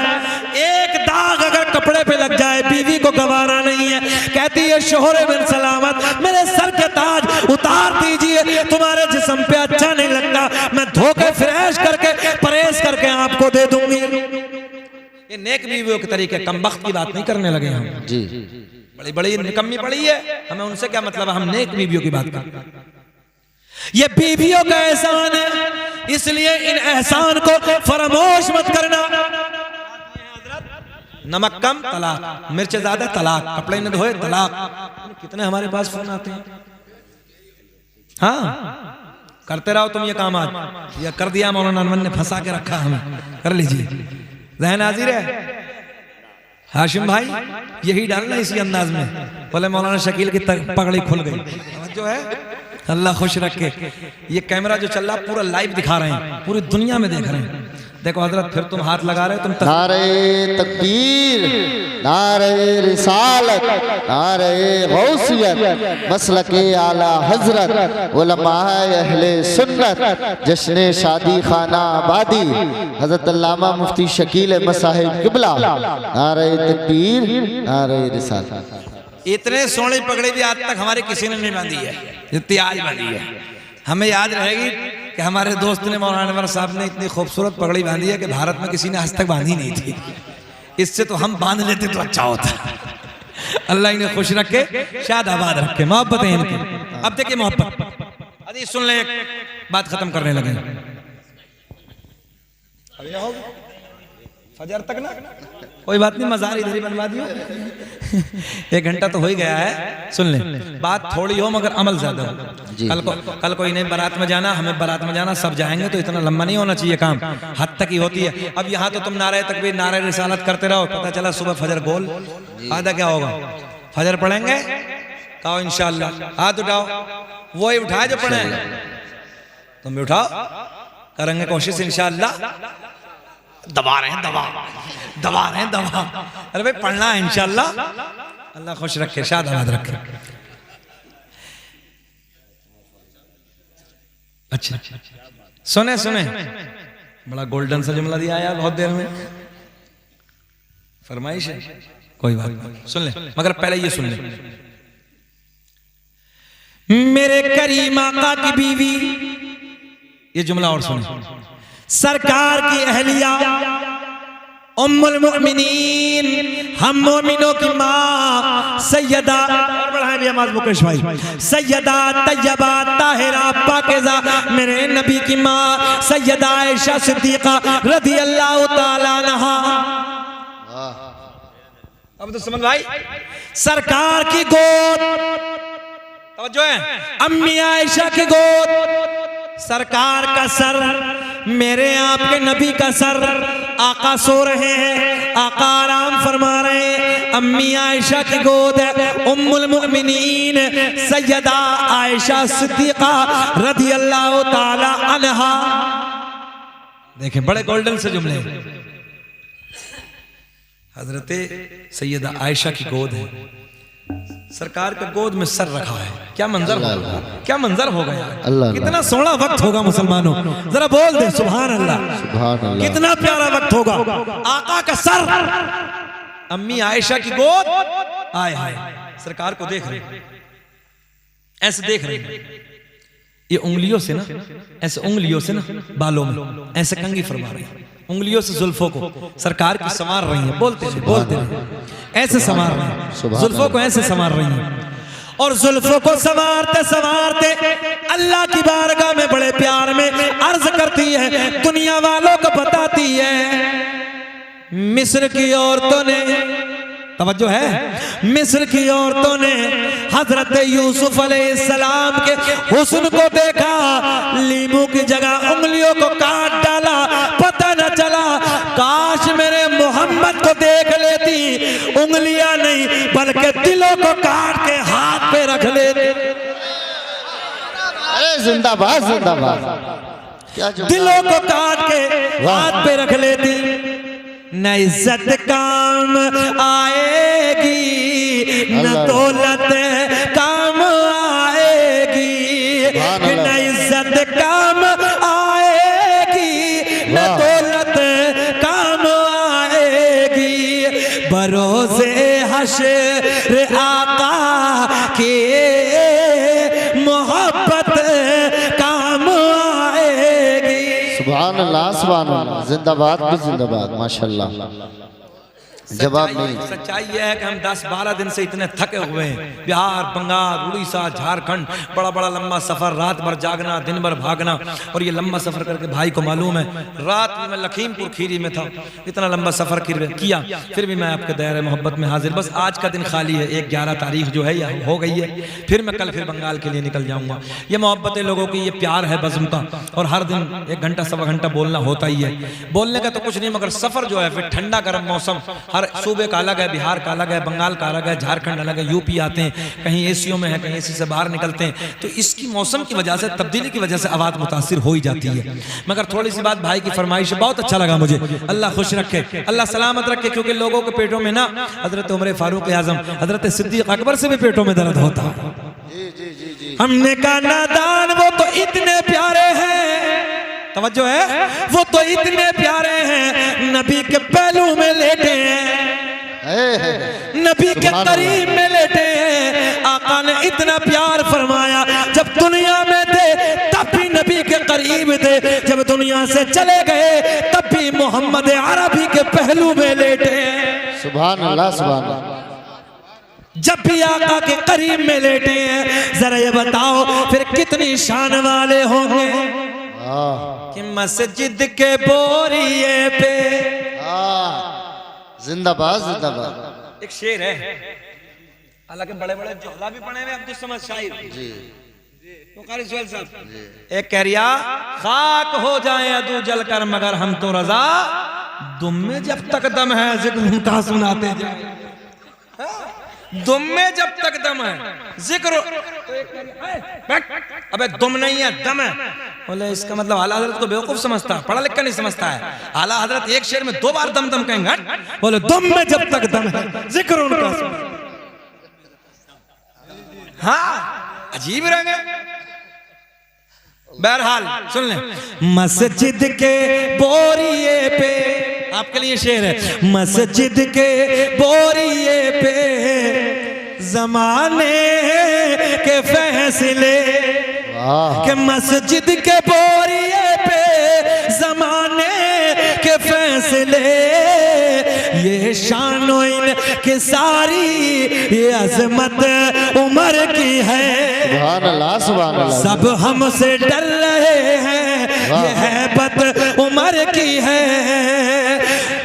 एक दाग अगर कपड़े पे लग जाए, बीवी को गवारा नहीं है, कहती है शोहरे बिन सलामत मेरे सर के ताज उतार दीजिए, तुम्हारे जिस्म पे अच्छा नहीं लगता, मैं धोके फ्रेश करके परहेज करके आपको दे दूंगी। ये नेक बीवियों के तरीके, कमबख्त की बात नहीं करने लगे हम जी। बड़ी बड़ी निकम्मी पड़ी है, हमें उनसे क्या मतलब है, हम नेक बीवियों की बात करते हैं। ये बीवियों का एहसान है, इसलिए इन एहसान को फरामोश मत करना। नमक कम तलाक, मिर्च ज्यादा तलाक, कपड़े न धोए तलाक। कितने हमारे पास फोन आते हैं। हाँ, करते रहो तुम ये काम। आज ये कर दिया मौलाना अनवर ने, फंसा के रखा हमें, कर लीजिए। जहन हाजिर है हाशिम भाई, यही डालना इसी अंदाज में। बोले मौलाना शकील की पगड़ी खुल गई। जो है अल्लाह खुश रखे। ये कैमरा जो चल रहा पूरा लाइव दिखा रहे हैं, पूरी दुनिया में देख रहे हैं। देखो हजरत, फिर तुम हाथ लगा रहे हो, तुम नारे तकबीर, नारे रिसालत, नारे गौसियत, मसलके आला हजरत, उलमाए अहले सुन्नत, जश्न शादी खाना आबादी, हजरत अल्लामा मुफ्ती शकील मसाहिब किबला, नारे तकबीर, नारे रिसालत। इतने सोने पगड़ी भी आज तक हमारे किसी ने नहीं बांधी है जितनी आज बांधी है। हमें याद रहेगी कि हमारे दोस्त ने मौलाना अनवर साहब ने इतनी खूबसूरत पगड़ी बांधी है कि भारत में किसी ने आज तक बांधी नहीं थी। इससे तो हम बांध लेते तो अच्छा होता। अल्लाह इन्हें खुश रखे, शाद आबाद रखे, मोहब्बत है इनकी। अब देखिए मोहब्बत, अभी सुन ले, एक बात खत्म करने लगे। अभी ना होगी फजर तक ना, कोई बात नहीं, मजार इधर ही बनवा दियो। 1 घंटा तो हो ही गया है। सुन ले, बात थोड़ी हो मगर अमल ज्यादा हो। कल को इन्हें बारात में जाना, हमें बारात में जाना, सब जाएंगे तो इतना लंबा नहीं होना चाहिए काम, हद तक ही होती है। अब यहाँ तो तुम नारे तकबीर नारे रिसालत करते रहो, पता चला सुबह फजर गोल, फायदा क्या होगा? फजर पढ़ेंगे, कहो इंशाअल्लाह, हाथ उठाओ, वो ही उठाए जो पढ़े, तुम भी उठाओ, करेंगे कोशिश इंशाअल्लाह। दबा रहे हैं, दबा रहे हैं, दबा। अरे भाई पढ़ना है इंशाअल्लाह। अल्लाह खुश रखे, शाद आबाद रखे। अच्छा सुने सुने, बड़ा गोल्डन सा जुमला दिया यार, बहुत देर में फरमाइश है, कोई बात नहीं, सुन ले, मगर पहले ये सुन ले। मेरे करीम आका की बीवी, ये जुमला और सुने, सरकार की अहलिया उम्मुल मुमिनीन, हम मोमिनों की माँ सैयदा, और बढ़ाए भी आवाज मुकेश भाई, सैयदा तैयबा ताहिरा पाकिज़ा, मेरे नबी की माँ सैयदा आयशा सिद्दीक़ा रज़ी अल्लाह ताला अन्हा। अब तो समझ भाई, सरकार की गोद, तवज्जो है, अम्मी आयशा की गोद, सरकार का सर, मेरे आपके नबी का सर, आका सो रहे हैं, आका आराम फरमा रहे हैं, अम्मी आयशा की गोद है, उम्मुल मुमिनीन सैयदा आयशा सिद्दीक़ा रज़ी अल्लाह ताला अन्हा। देखें बड़े गोल्डन से जुमले, हजरत सैयदा आयशा की गोद है, सरकार के गोद में सर रखा है। क्या मंजर होगा, क्या मंजर होगा यार, अल्लाह कितना सोना वक्त होगा मुसलमानों, जरा बोल दे सुभान अल्लाह। सुभान अल्लाह। कितना प्यारा वक्त होगा, आका का सर अम्मी आयशा की गोद, आए हाय सरकार को देख रहे, ऐसे देख रहे, ये उंगलियों से ना, ऐसे उंगलियों से ना बालों में ऐसे कंघी फरमा रही है, उंगलियों से जुल्फों को सरकार की संवार रही है, बोलते रहे, ऐसे संवार रही है, जुल्फों को ऐसे संवार रही है। और जुल्फों को संवारते संवारते अल्लाह की बारगाह में बड़े प्यार में अर्ज करती है, दुनिया वालों को बताती है, मिस्र की औरतों ने, तवज्जो है, मिस्र की औरतों ने हजरत यूसुफ अलैहिस्सलाम के हुस्न को देखा, लीमू की जगह उंगलियों को काट डाला, पता न चला, काश मेरे मोहम्मद को देख लेती, उंगलियां नहीं बल्कि दिलों को काट के हाथ पे रख लेती। अरे जिंदाबाद जिंदाबाद, क्या जो दिलों को काट के हाथ पे रख लेती, न इज्जत काम आएगी, न दौलत काम आएगी, न इज्जत काम आएगी, न दौलत काम आएगी, बरोज़े हश्र आका के मोहब्बत काम आएगी। सुभान अल्लाह सुभान अल्लाह, जिंदाबाद भी जिंदाबाद, माशाल्लाह। जवाब नहीं। सच्चाई यह है कि हम 10-12 दिन से इतने थके हुए हैं, बिहार, बंगाल, उड़ीसा, झारखंड, बड़ा बड़ा लंबा सफर, रात भर जागना, दिन भर भागना, और ये लंबा सफर करके भाई को मालूम है, रात में मैं लखीमपुर खीरी में था, इतना लंबा सफर किया, फिर भी मैं आपके दायरे मोहब्बत में हाजिर। बस आज का दिन खाली है, 11 तारीख जो है यह हो गई है, फिर मैं कल फिर बंगाल के लिए निकल जाऊंगा। ये मोहब्बत लोगों की, ये प्यार है बज़्म का, और हर दिन 1 घंटा 1.25 घंटा बोलना होता ही है। बोलने का तो कुछ नहीं, मगर सफर जो है फिर ठंडा गर्म मौसम, हर सूबे का अलग है, बिहार का अलग है, बंगाल का अलग है, झारखंड अलग है, यूपी आते हैं, कहीं एसीओ में है, कहीं एसी से बाहर निकलते हैं, तो इसकी मौसम की वजह से, तब्दीली की वजह से आवाज़ मुतासिर हो ही जाती है। मगर थोड़ी सी बात भाई की फरमाइश, बहुत अच्छा लगा मुझे, अल्लाह खुश रखे, अल्लाह सलामत रखे, क्योंकि लोगों के पेटों में ना हजरत उमर फारूक आजम, हजरत सिद्दीक अकबर से भी पेटों में दर्द होता है। हमने कहा नादान वो तो इतने प्यारे हैं, तवज्जो है, वो तो इतने प्यारे हैं, नबी के पहलू में लेटे हैं, नबी के करीब में लेटे हैं। आका ने इतना प्यार फरमाया, जब दुनिया में थे तब भी नबी के करीब थे, जब दुनिया से चले गए तब भी मोहम्मद अरबी के पहलू में लेटे हैं। सुभान अल्लाह सुभान अल्लाह। जब भी आका के करीब में लेटे हैं, जरा ये बताओ फिर कितनी शान वाले होंगे कि मस्जिद के बोरिए पे। जिंदाबाद जिंदाबाद। एक शेर है, हालांकि बड़े बड़े जोहला भी पढ़े हुए अब्दुल समद शायर जी, तो कारी सुहेल साहब, एक कह रिया खाक हो जाए अदू जलकर मगर हम तो रजा, दुम में जब तक दम है जिक्र उनका सुनाते जाए, दुम में जब तक दम है जिक्र, अबे दुम नहीं है दम है, बोले इसका मतलब आला हजरत को बेवकूफ समझता, पढ़ा लिखा नहीं समझता है। आला हजरत एक शेर में 2 बार दम दम कहेंगे, बोले दुम में जब तक दम है जिक्र उनका। हाँ अजीब रंग है। बहरहाल सुन ले, मस्जिद के बोरिए पे, आपके लिए शेर है, मस्जिद के बोरिए पे जमाने के फैसले, के मस्जिद के बोरिए पे जमाने के फैसले, ये शानो इनकी सारी ये अजमत उमर की है। सुभान अल्लाह सुभान अल्लाह। सब हमसे डर रहे हैं, ये हैबत उमर की है,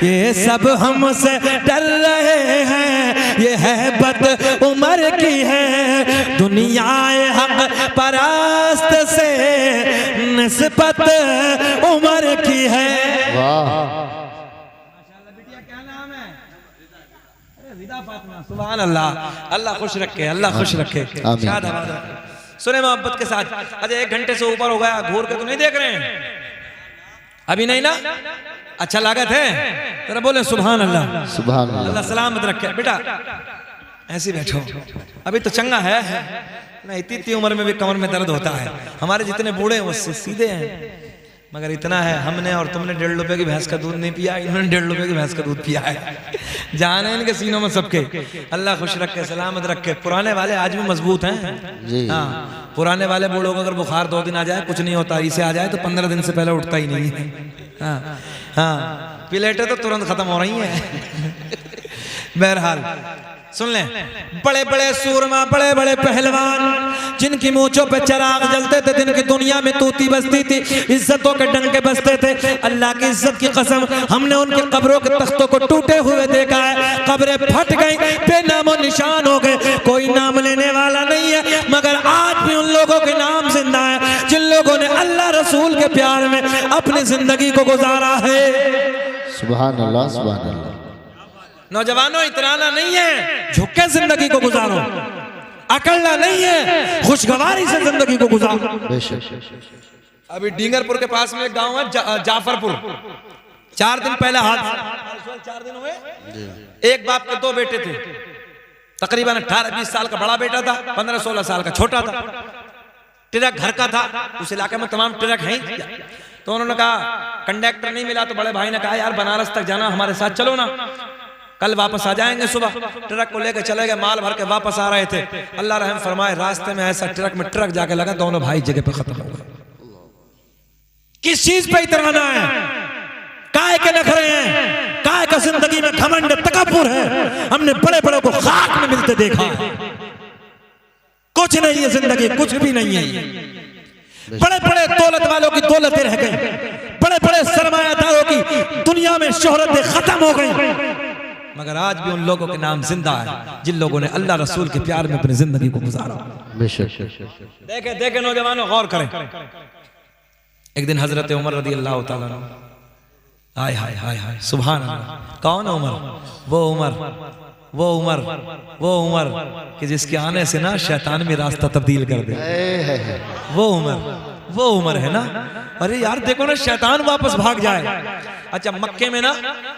ये सब हमसे डर रहे हैं, ये हैबत उमर की है, दुनियाए हक परस्त से निस्बत उमर की है। वाह सुभान अल्लाह, अल्लाह खुश रखे, अल्लाह खुश रखे। सुने मोहब्बत के साथ, अरे 1 घंटे से ऊपर हो गया, घूर के तो नहीं देख रहे हैं अभी? नहीं ना, अच्छा लागत है, जरा बोले सुभान अल्लाह। सुभान अल्लाह। अल्लाह सलामत रखे। बेटा ऐसे बैठो, अभी तो चंगा है ना, इतनी उम्र में भी कमर में दर्द होता है। हमारे जितने बूढ़े हैं उससे सीधे हैं, मगर इतना है हमने और तुमने 1.5 रुपए की भैंस का दूध नहीं पिया, इन्होंने 1.5 रुपए की भैंस का दूध पिया है। जान है इनके सीनों में सबके, अल्लाह खुश रखे, सलामत रखे। पुराने वाले आज भी मजबूत हैं। हाँ, पुराने वाले बूढ़ों को अगर बुखार 2 दिन आ जाए कुछ नहीं होता, इसे आ जाए तो 15 दिन से पहले उठता ही नहीं है। हाँ हाँ, प्लेटें तो तुरंत खत्म हो रही हैं। बहरहाल सुन लें, बड़े बड़े सूरमा, बड़े बड़े पहलवान, जिनकी मूंछों पे चिराग जलते थे, जिनकी दुनिया में तूती बजती थी, इज्जतों के डंके बजते थे, अल्लाह की इज्जत की कसम, हमने उनके कब्रों के तख्तों को टूटे हुए देखा है। कब्रें फट गई, बेनामो निशान हो गए, कोई नाम लेने वाला नहीं है, मगर आज भी उन लोगों के नाम जिंदा है जिन लोगों ने अल्लाह रसूल के प्यार में अपनी जिंदगी को गुजारा है। सुभान अल्लाह, सुभान अल्लाह। नौजवानों, इतराना नहीं है, झुक के जिंदगी को गुजारो, अकड़ना नहीं है, खुशगवारी से जिंदगी को गुजारो। अभी डींगरपुर के पास में एक गांव है जाफरपुर, 4 दिन पहले हादसा, 4 दिन हुए। एक बाप के 2 बेटे थे, तकरीबन 18-20 साल का बड़ा बेटा था, 15-16 साल का छोटा था। ट्रक घर का था, उस इलाके में तमाम ट्रक हैं। तो उन्होंने कहा, कंडक्टर नहीं मिला तो बड़े भाई ने कहा, यार बनारस तक जाना, हमारे साथ चलो ना, कल वापस आ जाएंगे सुबह। ट्रक को लेकर चले गए, माल भर के वापस आ रहे थे। अल्लाह रहम फरमाए, रास्ते में ऐसा ट्रक में ट्रक जाके लगा, दोनों भाई जगह पे खत्म हो गए। किस चीज पे इतराना है? काय के नखरे हैं, काय का जिंदगी में घमंड तकब्बुर है। हमने बड़े बड़े को खाक में मिलते देखा, कुछ नहीं है जिंदगी, कुछ भी नहीं है। बड़े बड़े दौलत वालों की दौलतें रह गई, बड़े बड़े सरमायादारों की दुनिया में शोहरतें खत्म हो गई, मगर आज भी उन लोगों के नाम जिंदा है जिन लोगों ने अल्लाह रसूल के प्यार में अपनी जिंदगी को गुजारा। देखे देखे नौजवानों, गौर करें। एक दिन हजरत उमर रदी अल्लाह ताला अन्हु, हाय हाय हाय हाय, सुभान अल्लाह। कौन है उमर? वो उमर कि जिसके आने से ना शैतान भी रास्ता तब्दील कर दे। वो उमर है ना। अरे यार देखो ना, शैतान वापस भाग जाए। अच्छा, मक्के में ना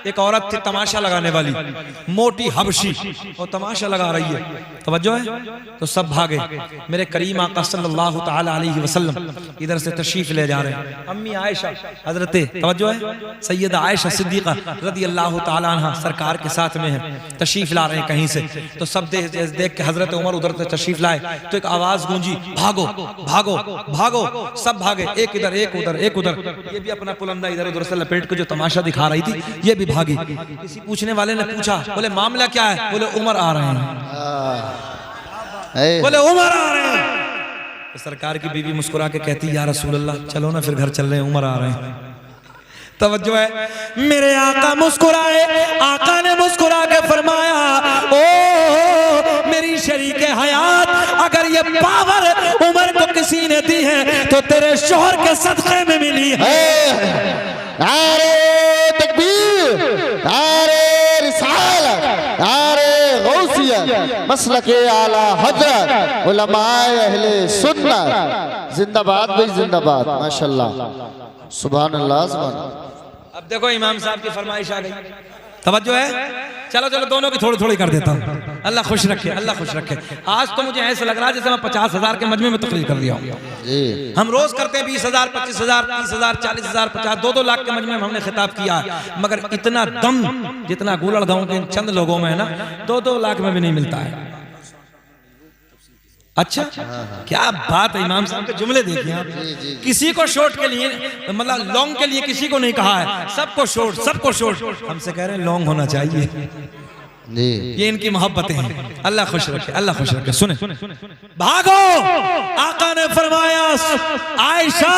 एक औरत थी तमाशा लगाने वाली, मोटी हबशी, और तमाशा लगा रही है, तवज्जो है, तो सब भागे। मेरे करीम आका सल्लल्लाहु तआला अलैहि वसल्लम इधर से तशरीफ ले जा रहे हैं। अम्मी आयशा हजरत, तवज्जो है, सैयदा आयशा सिद्दीका रदी अल्लाह तआला अन्हा सरकार के साथ में है, तशरीफ ला रहे हैं कहीं से। तो सब देख के हजरत उमर उधर से तशरीफ लाए तो एक आवाज गूंजी, भागो भागो भागो। सब भागे, एक इधर एक उधर एक उधर। ये भी अपना पुलंदा इधर उधर से लपेट के जो तमाशा दिखा रही थी, ये भी भागी। किसी पूछने वाले ने पूछा, बोले मामला क्या है? बोले उमर आ रहे हैं। बोले उमर आ रहे हैं। तो सरकार की बीवी मुस्कुरा के कहती, या रसूल अल्लाह, चलो ना फिर घर चल रहे हैं, उमर आ रहे हैं। तवज्जो है, मेरे आका मुस्कुराए, आका ने मुस्कुरा के फरमाया, ओ मेरी शरीके हयात, अगर ये पावर उमर को किसी ने दी है तो तेरे शोहर के सदक़े में मिली है। नारे तकबीर, नारे रिसालत, नारे गौसियत, मसलके आला हजरत, उलमाए अहले सुन्नत, जिंदाबाद भाई जिंदाबाद, माशाल्लाह, सुभान अल्लाह, सुभान अल्लाह। अब देखो इमाम साहब की फरमाइश आ गई, तवज्जो है। चलो चलो, दोनों की थोड़ी थोड़ी कर देता हूँ। अल्लाह खुश रखे, अल्लाह खुश रखे। आज तो मुझे ऐसा लग रहा है जैसे मैं 50,000 के मजमे में तकरीर कर रहा हूँ। हम रोज करते हैं 20,000, 25,000, 30,000, 40,000, 50, 2-2 लाख के मजमे में हमने खिताब किया है, मगर इतना दम जितना गोलड़ गांव के चंद लोगों में है ना, 2-2 लाख में भी नहीं मिलता है। अच्छा, क्या बात है। इमाम साहब के जुमले देखिए आप। किसी को शॉर्ट के लिए, मतलब लॉन्ग के लिए किसी को नहीं कहा है, सबको शॉर्ट, सबको शॉर्ट। हमसे कह रहे हैं लॉन्ग होना चाहिए। ये इनकी मोहब्बतें हैं। अल्लाह खुश रखे, अल्लाह खुश रखे। सुने, भागो। आका ने फरमाया, आयशा,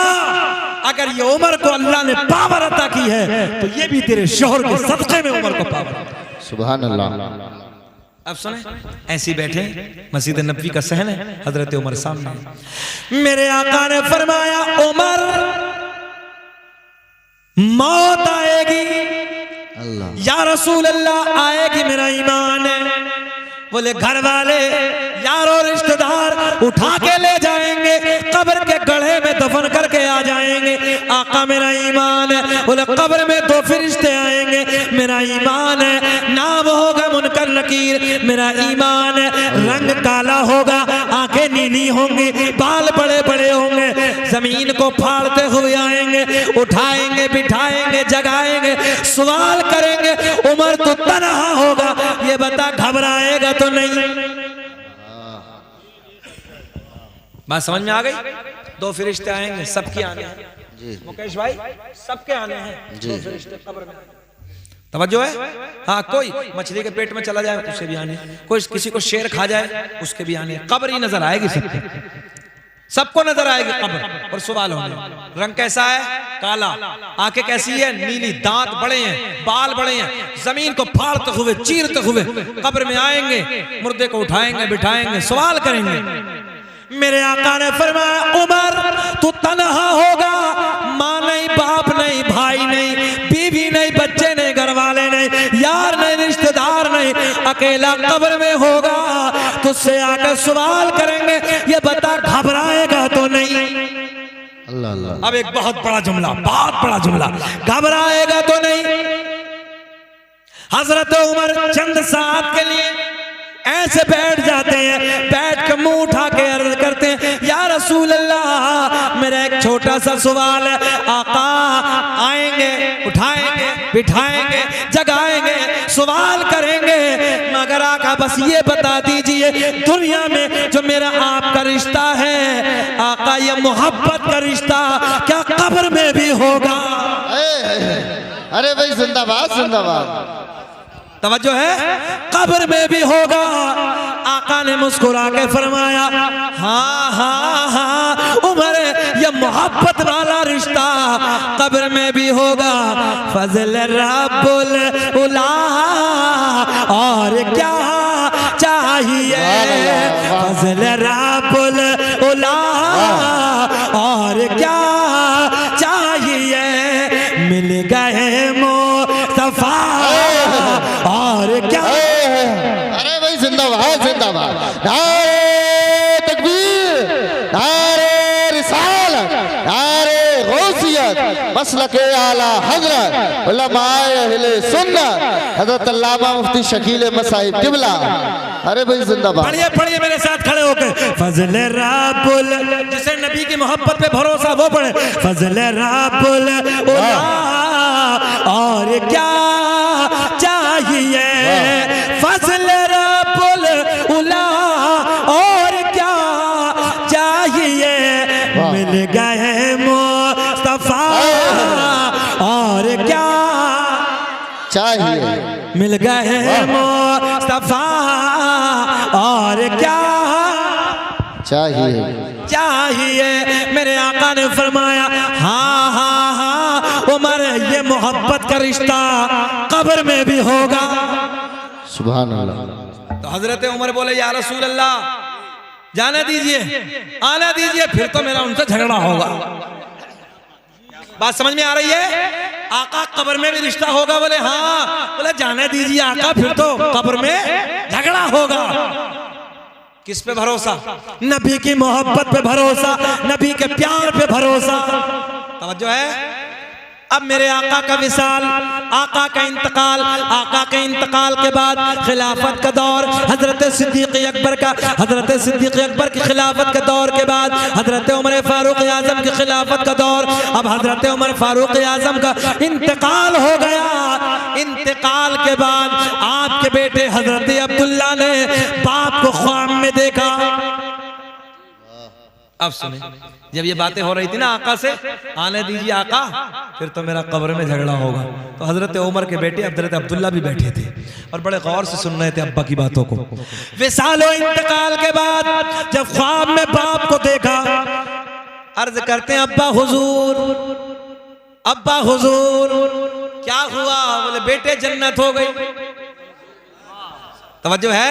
अगर ये उमर को अल्लाह ने पावर अता की है तो ये भी तेरे शोहर के सदक़े में उमर को पावर। सुभान अल्लाह। अब सुने, ऐसे बैठे मस्जिद नबवी का सहन है, हजरत उमर सामने। मेरे आका ने फरमाया, उमर मौत आएगी। अल्लाह, या रसूल अल्लाह, आएगी, मेरा ईमान है। बोले घर वाले, यारों, रिश्तेदार उठा के ले जाएंगे, कब्र के गड्ढे में दफन करके आ जाएंगे। आका मेरा ईमान है, है? बोले कब्र में दो फरिश्ते आएंगे, मेरा ईमान है नाम होगा मुनकर नकीर, मेरा ईमान है रंग काला होगा, आंखें नीली होंगी, बाल बड़े बड़े होंगे, जमीन को फाड़ते हुए आएंगे, उठाएंगे बिठाएंगे जगाएंगे, सवाल करेंगे उमर तो तन्हा होगा, ये बता घबराएगा तो नहीं? बात समझ में आ गई? दो फरिश्ते आएंगे, सबके आने हैं मुकेश भाई, सबके आने हैं दो फरिश्ते कब्र में। तवज्जो है? हाँ, कोई मछली के पेट में चला जाए उसे भी आने, कोई किसी को शेर खा जाए उसके भी आने, कब्र ही नजर आएगी सबको, सबको नजर आएगी कब्र। और सवाल होंगे, रंग कैसा है? काला, आंखें कैसी है? नीली, दांत बड़े हैं, बाल बड़े हैं, जमीन को फाड़ते हुए चीरते हुए कब्र में आएंगे, मुर्दे को उठाएंगे बिठाएंगे, सवाल करेंगे। मेरे आका ने फरमाया उमर तू तन्हा होगा, माँ नहीं, बाप नहीं, भाई नहीं, बीवी नहीं, बच्चे नहीं, घर वाले नहीं, यार नहीं, रिश्तेदार नहीं, अकेला कब्र में होगा, तुझसे आकर सवाल करेंगे, ये बता घबराएगा तो नहीं? अल्लाह अल्लाह। अब एक बहुत बड़ा जुमला, बहुत बड़ा जुमला, घबराएगा तो नहीं? हजरत उमर चंद साहब के लिए ऐसे बैठ जाते हैं, बैठ के मुंह उठा के अर्ज करते हैं, या रसूल अल्लाह मेरा एक छोटा सा सवाल है, आका आएंगे, उठाएंगे बिठाएंगे जगाएंगे, सवाल करेंगे, मगर आका बस ये बता दीजिए दुनिया में जो मेरा आपका रिश्ता है आका, ये मोहब्बत का रिश्ता क्या कब्र में भी होगा? अरे भाई जिंदाबाद जिंदाबाद। तवज्जो है? कब्र में भी होगा। आका ने मुस्कुरा के फरमाया हाँ हाँ हाँ उमर, ये मोहब्बत वाला रिश्ता कब्र में भी होगा। फजल रब्बुल उला और क्या चाहिए, फजल रब्बुल उला और क्या चाहिए, मिल गए मुस्तफा और क्या। अरे भाई जिंदाबाद जिंदाबाद। नारे तकबीर, नारे रिसालत, नारे गौसियत, मसलके आला हजरत उलमाए अहले सुन्नत हजरत अल्लामा मुफ्ती शकील मसाइब किबला। अरे भाई जिंदाबाद। पढ़िए पढ़िए मेरे साथ खड़े होकर, फजल रब्बुल, जिसे नबी की मोहब्बत पे भरोसा वो पढ़े, फजल रब्बुल उला और क्या चाहिए, फजल रब्बुल उला और क्या चाहिए, मिल गए मुस्तफा और क्या चाहिए, मिल गए मुस्तफा और क्या चाहिए चाहिए। मेरे आका ने फरमाया हाँ हाँ हाँ उमर, ये मोहब्बत का रिश्ता कब्र में भी होगा। सुभान अल्लाह। तो हजरत उमर बोले या रसूल अल्लाह जाने दीजिए, आने दीजिए, फिर तो मेरा उनसे झगड़ा होगा। बात समझ में आ रही है? आका कब्र में भी रिश्ता होगा? बोले हाँ। बोले जाने दीजिए आका, फिर तो कब्र में झगड़ा होगा। किस पे भरोसा? नबी की मोहब्बत पे भरोसा, नबी के प्यार पे भरोसा। तवज्जो है? अब मेरे आका का विसाल, आका का इंतकाल, आका के इंतकाल के बाद खिलाफत का दौर, हजरत सिद्दीक अकबर का, हजरत सिद्दीक अकबर की खिलाफत के दौर के बाद हजरत उमर फारूक आजम की खिलाफत का दौर। अब हजरत उमर फारूक आजम का इंतकाल हो गया। इंतकाल के बाद आपके बेटे हजरत अब्दुल्ला ने बाप को ख्वाब में देखा। अब सुने, जब ये बातें हो रही थी ना आका से, आने दीजिए आका, फिर तो मेरा कब्र में झगड़ा होगा, तो हजरत उमर के बेटे हजरत अब्दुल्ला भी बैठे थे और बड़े गौर से सुन रहे थे अब्बा की बातों को। विसालो इंतकाल के बाद जब ख्वाब में बाप को देखा, अर्ज करते हैं अब्बा हुजूर, अब्बा हुजूर क्या हुआ? बोले बेटे जन्नत हो गई। तवज्जो है?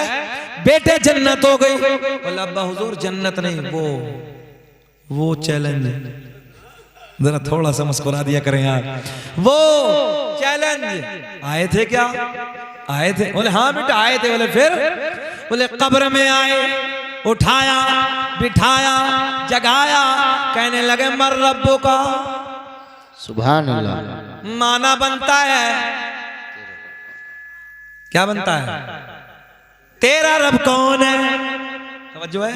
बेटे जन्नत हो गई। बोले अब्बा हुजूर जन्नत नहीं, वो चैलेंज, जरा थोड़ा सा मुस्कुरा दिया करें यार, वो चैलेंज। आए थे क्या? आए थे? बोले हाँ बेटा आए थे। बोले फिर? बोले कब्र में आए, उठाया बिठाया जगाया, कहने लगे मर रब्बो का, सुभान अल्लाह। माना बनता है, क्या बनता है? तेरा रब कौन है? तवज्जो है,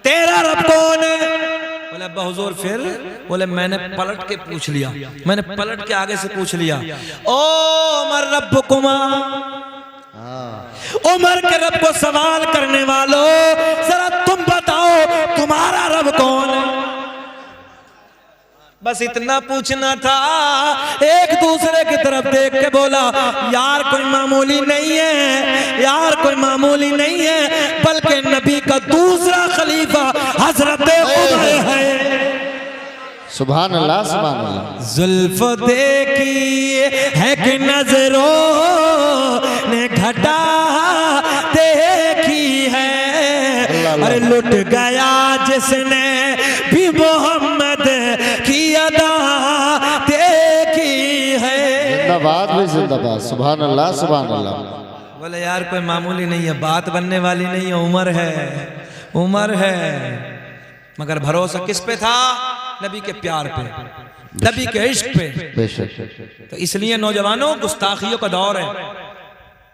तेरा रब कौन है? बोले अब्बा हुजूर फिर? बोले मैंने पलट के पूछ लिया, मैंने पलट के आगे से पूछ लिया, ओ उमर रब्बुकुमा, उमर के रब को सवाल करने वालों जरा तुम बताओ तुम्हारा रब कौन है? बस इतना पूछना था। एक दूसरे की तरफ देख के बोला यार कोई मामूली नहीं है, यार कोई मामूली नहीं है, बल्कि नबी का दूसरा खलीफा हजरत उमर है। सुभान अल्लाह, सुभान अल्लाह। जुल्फ देखी है कि नजरों ने घटा देखी है, अरे लुट गया जिसने भी मोहम्मद की अदा देखी है। जिंदाबाद भी जिंदाबाद, सुभान अल्लाह, सुभान अल्लाह। बोले यार कोई मामूली नहीं है, बात बनने वाली नहीं है, उमर है, उमर है। मगर भरोसा किस पे था? नबी के प्यार पे, नबी के इश्क पे। बेशक। तो इसलिए नौजवानों गुस्ताखियों का दौर है।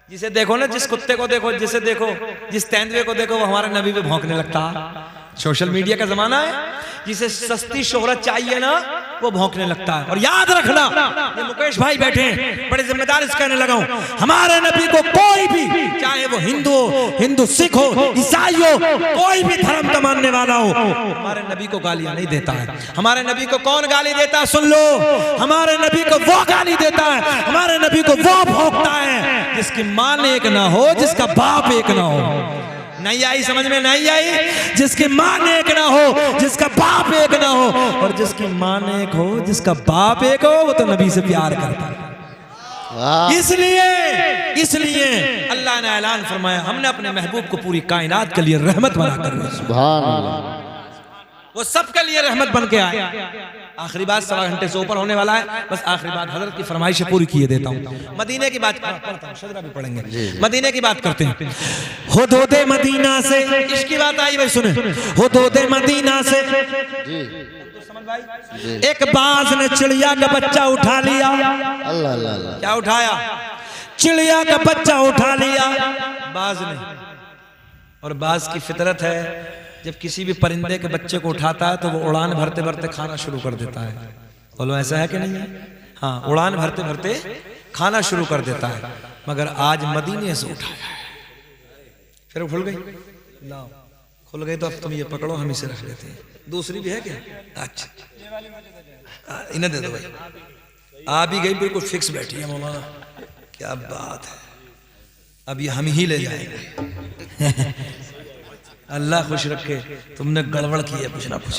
जिसे देखो ना, जिस कुत्ते को देखो, जिसे देखो, जिस तेंदुए को देखो, वो हमारे नबी पे भौंकने लगता है। सोशल मीडिया का जमाना है, जिसे सस्ती शोहरत चाहिए ना वो भौंकने लगता है। और याद रखना, ये मुकेश भाई बैठे हैं, बड़े जिम्मेदार से कहने लगा हूं, हमारे नबी को कोई भी, चाहे वो हिंदू हो, हिंदू सिख हो, ईसाई हो, कोई भी धर्म का मानने वाला हो, हमारे नबी को गालियां नहीं देता है। हमारे नबी को कौन गाली देता है? सुन लो, हमारे नबी को वो गाली देता है, हमारे नबी को वो भौंकता है जिसकी मां एक ना हो, जिसका बाप एक ना हो। नहीं आई समझ में? नहीं आई? जिसकी मां एक ना हो, जिसका बाप एक ना हो, और जिसकी मां एक हो, जिसका बाप एक हो, वो तो नबी से प्यार करता है। इसलिए अल्लाह ने ऐलान फरमाया, हमने अपने महबूब को पूरी कायनात के लिए रहमत बनाकर भेजा। सुभान अल्लाह। वो सबके लिए रहमत बन के आए। आखिरी बात, 1.25 घंटे से ऊपर होने वाला है, बस आखिरी बात हजरत की फरमाइश पूरी किए देता हूँ। मदीने की बात पढ़ता हूँ, शजरा भी पढ़ेंगे। मदीने की बात करते हैं। हुदूदे मदीना से इसकी बात आई भाई, सुने। हुदूदे मदीना से एक बाज ने चिड़िया का बच्चा उठा लिया। अल्लाह अल्लाह। क्या उठाया? चिड़िया का बच्चा उठा लिया बाज ने। और बाज की फितरत है, जब किसी भी परिंदे के बच्चे को उठाता है तो वो उड़ान भरते भरते खाना शुरू कर देता है। बोलो ऐसा है कि नहीं है? हाँ, उड़ान भरते भरते खाना शुरू कर देता है। मगर आज मदीने से उठाया है, फिर खुल गई, लाओ खुल गई तो अब तुम ये पकड़ो, हम इसे रख लेते हैं। दूसरी भी है क्या? अच्छा इन्हें दे दो भाई। आ भी गई, बिल्कुल फिक्स बैठी है मौलाना, क्या बात है, अब ये हम ही ले जाएंगे। अल्लाह खुश रखे, तुमने गड़बड़ की है कुछ ना कुछ।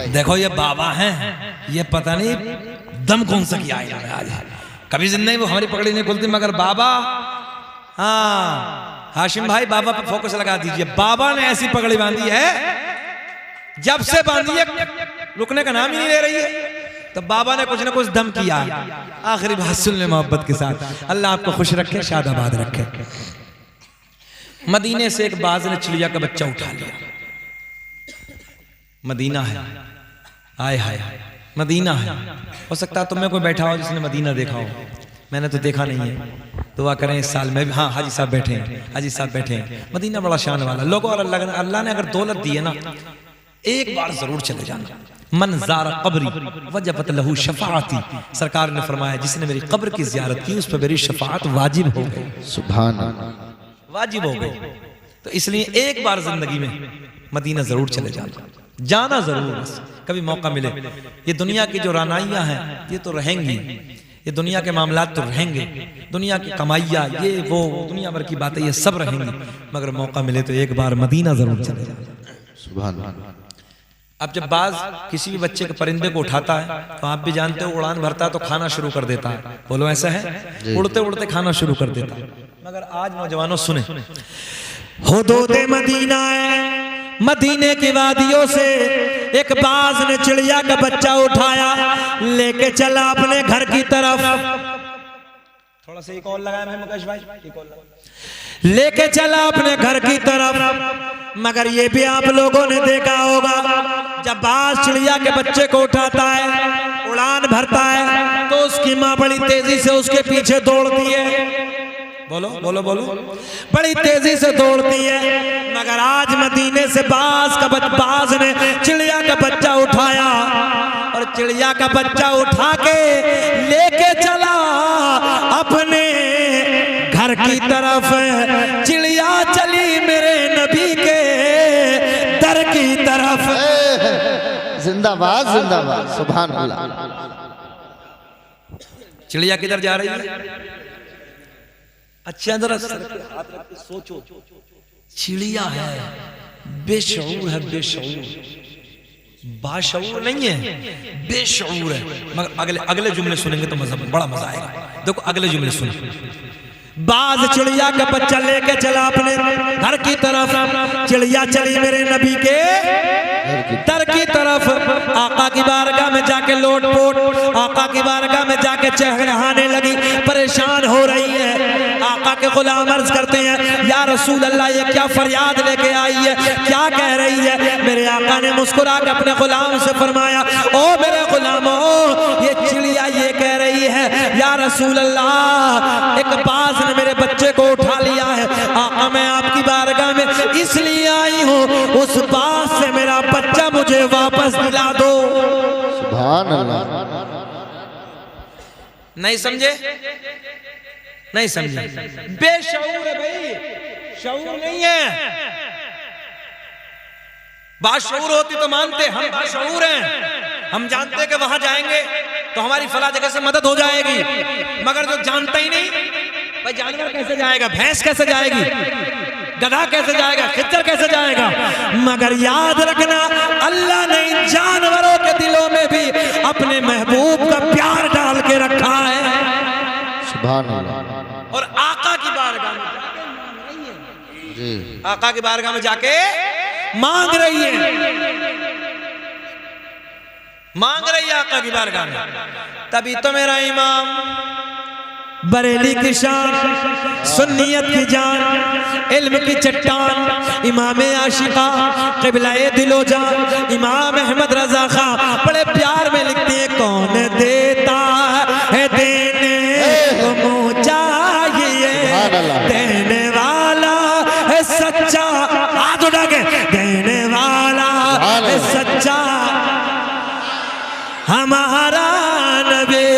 देखो ये बाबा हैं, ये पता नहीं दम कौन सा किया है आज। कभी जिंदगी वो हमारी पकड़ी नहीं खुलती, मगर बाबा, हाँ हाशिम भाई, बाबा पे फोकस लगा दीजिए। बाबा ने ऐसी पकड़ी बांधी है, जब से बांधी है रुकने का नाम ही नहीं ले रही है। तो बाबा ने कुछ ना कुछ दम किया। आखिरी बात सुन ले मोहब्बत के साथ, अल्लाह आपको खुश रखे, शादाबाद रखे। मदीने से एक बाज ने चिड़िया का बच्चा उठा लिया। मदीना है, आए हाय मदीना है। हो सकता है तुम में कोई बैठा हो जिसने मदीना देखा हो, मैंने तो देखा नहीं है। दुआ करें इस साल में भी। हाँ हाजी साहब बैठे हैं, हाजी साहब बैठे हैं। मदीना बड़ा शान वाला लोगों, और अल्लाह ने अगर दौलत दी है ना, एक बार जरूर चले जाना। मन ज़ारा कब्री वजबत लहू शफाअती, सरकार ने फरमाया जिसने मेरी कब्र की जियारत की उस पर मेरी शफाअत वाजिब हो गई। सुभान अल्लाह, वाजिब हो गई। तो इसलिए एक बार जिंदगी में मदीना जरूर चले जाना, जाना जरूर, बस कभी मौका मिले। ये दुनिया की जो रानाइयां हैं ये तो रहेंगी, ये दुनिया के मामलात तो रहेंगे, दुनिया की कमाइयाँ ये वो दुनिया भर की बातें ये सब रहेंगी, मगर मौका मिले तो एक बार मदीना जरूर चले जाना। सुभान अल्लाह। अब जब बाज किसी भी बच्चे के परिंदे को उठाता है तो आप भी जानते हो उड़ान भरता है तो खाना शुरू कर देता है। बोलो ऐसा है? उड़ते उड़ते खाना शुरू कर देता है। मगर आज नौजवानों सुने, हुदूदे मदीना है, मदीने की वादियों से एक बाज ने चिड़िया का बच्चा उठाया, लेके चला अपने घर की तरफ। थोड़ा सा एक और लगाया मैं मुकेश भाई, एक और लेके चला अपने घर की तरफ। मगर ये भी आप लोगों ने देखा होगा, जब बाज चिड़िया के बच्चे को उठाता है, उड़ान भरता है, तो उसकी माँ बड़ी तेजी से उसके पीछे दौड़ती है। बोलो बोलो बोलो, बड़ी तेजी से दौड़ती है। मगर आज मदीने से बाज ने चिड़िया का बच्चा उठाया और चिड़िया का बच्चा उठा के लेके चला अपने घर की तरफ। चिड़िया चली मेरे नबी के दर की तरफ। जिंदाबाद जिंदाबाद, सुभान अल्लाह। चिड़िया किधर जा रही है? अच्छा जरा सोचो, चिड़िया है, बेशऊर है, बेशऊर, बाशऊर नहीं है, बेशऊर है। मगर अगले जुमले सुनेंगे तो बड़ा मजा आएगा। देखो अगले जुमले सुनो। बाज चिड़िया का बच्चा लेके चला अपने घर की तरफ। चिड़िया चली मेरे नबी के दर की तरफ। आका की बारगाह में जाके लोटपोट, आका की बारगाह में जाके चहराने लगी, परेशान हो रही है। आका के गुलाम अर्ज करते हैं, या रसूल अल्लाह, ये क्या फरियाद लेके आई है, क्या कह रही है? मेरे आका ने मुस्कुरा के अपने गुलाम से फरमाया, ओ मेरे गुलामो, ये चिड़िया ये कह रही है, या रसूल अल्लाह, एक बाज ने मेरे बच्चे को उठा लिया है। आका मैं आपकी बारगाह में इसलिए आई हूँ, उस बाज से मेरा बच्चा मुझे वापस दिला दो। सुभान अल्लाह। नहीं समझे? नहीं समझे? बेशऊर है भाई, शऊर नहीं है। बाशऊर होती तो मानते, हम बाशऊर हैं। हम जानते कि वहां जाएंगे तो हमारी फला जगह से मदद हो जाएगी। मगर जो जानता ही नहीं, भाई जानवर कैसे जाएगा, भैंस कैसे जाएगी, गधा कैसे जाएगा, खच्चर कैसे जाएगा? मगर याद रखना, अल्लाह ने इन जानवरों के दिलों में भी अपने महबूब का प्यार डाल के रखा है। सुभान अल्लाह। और आका की बारगाह में जी, आका की बारगाह में जाके मांग रही है, मांग रही है आका की बारगाह में। तभी तो मेरा इमाम बरेली की शान, सुन्नियत की जान, इल्म की चट्टान, इमाम आशिका, क़िबला-ए दिलो जान, इमाम अहमद रज़ा खां बड़े प्यार में लिखते हैं, कौन देता है देने को मुँह चाहिए, देने वाला है सच्चा, हाथ उठा के, देने वाला है सच्चा हमारा नबी।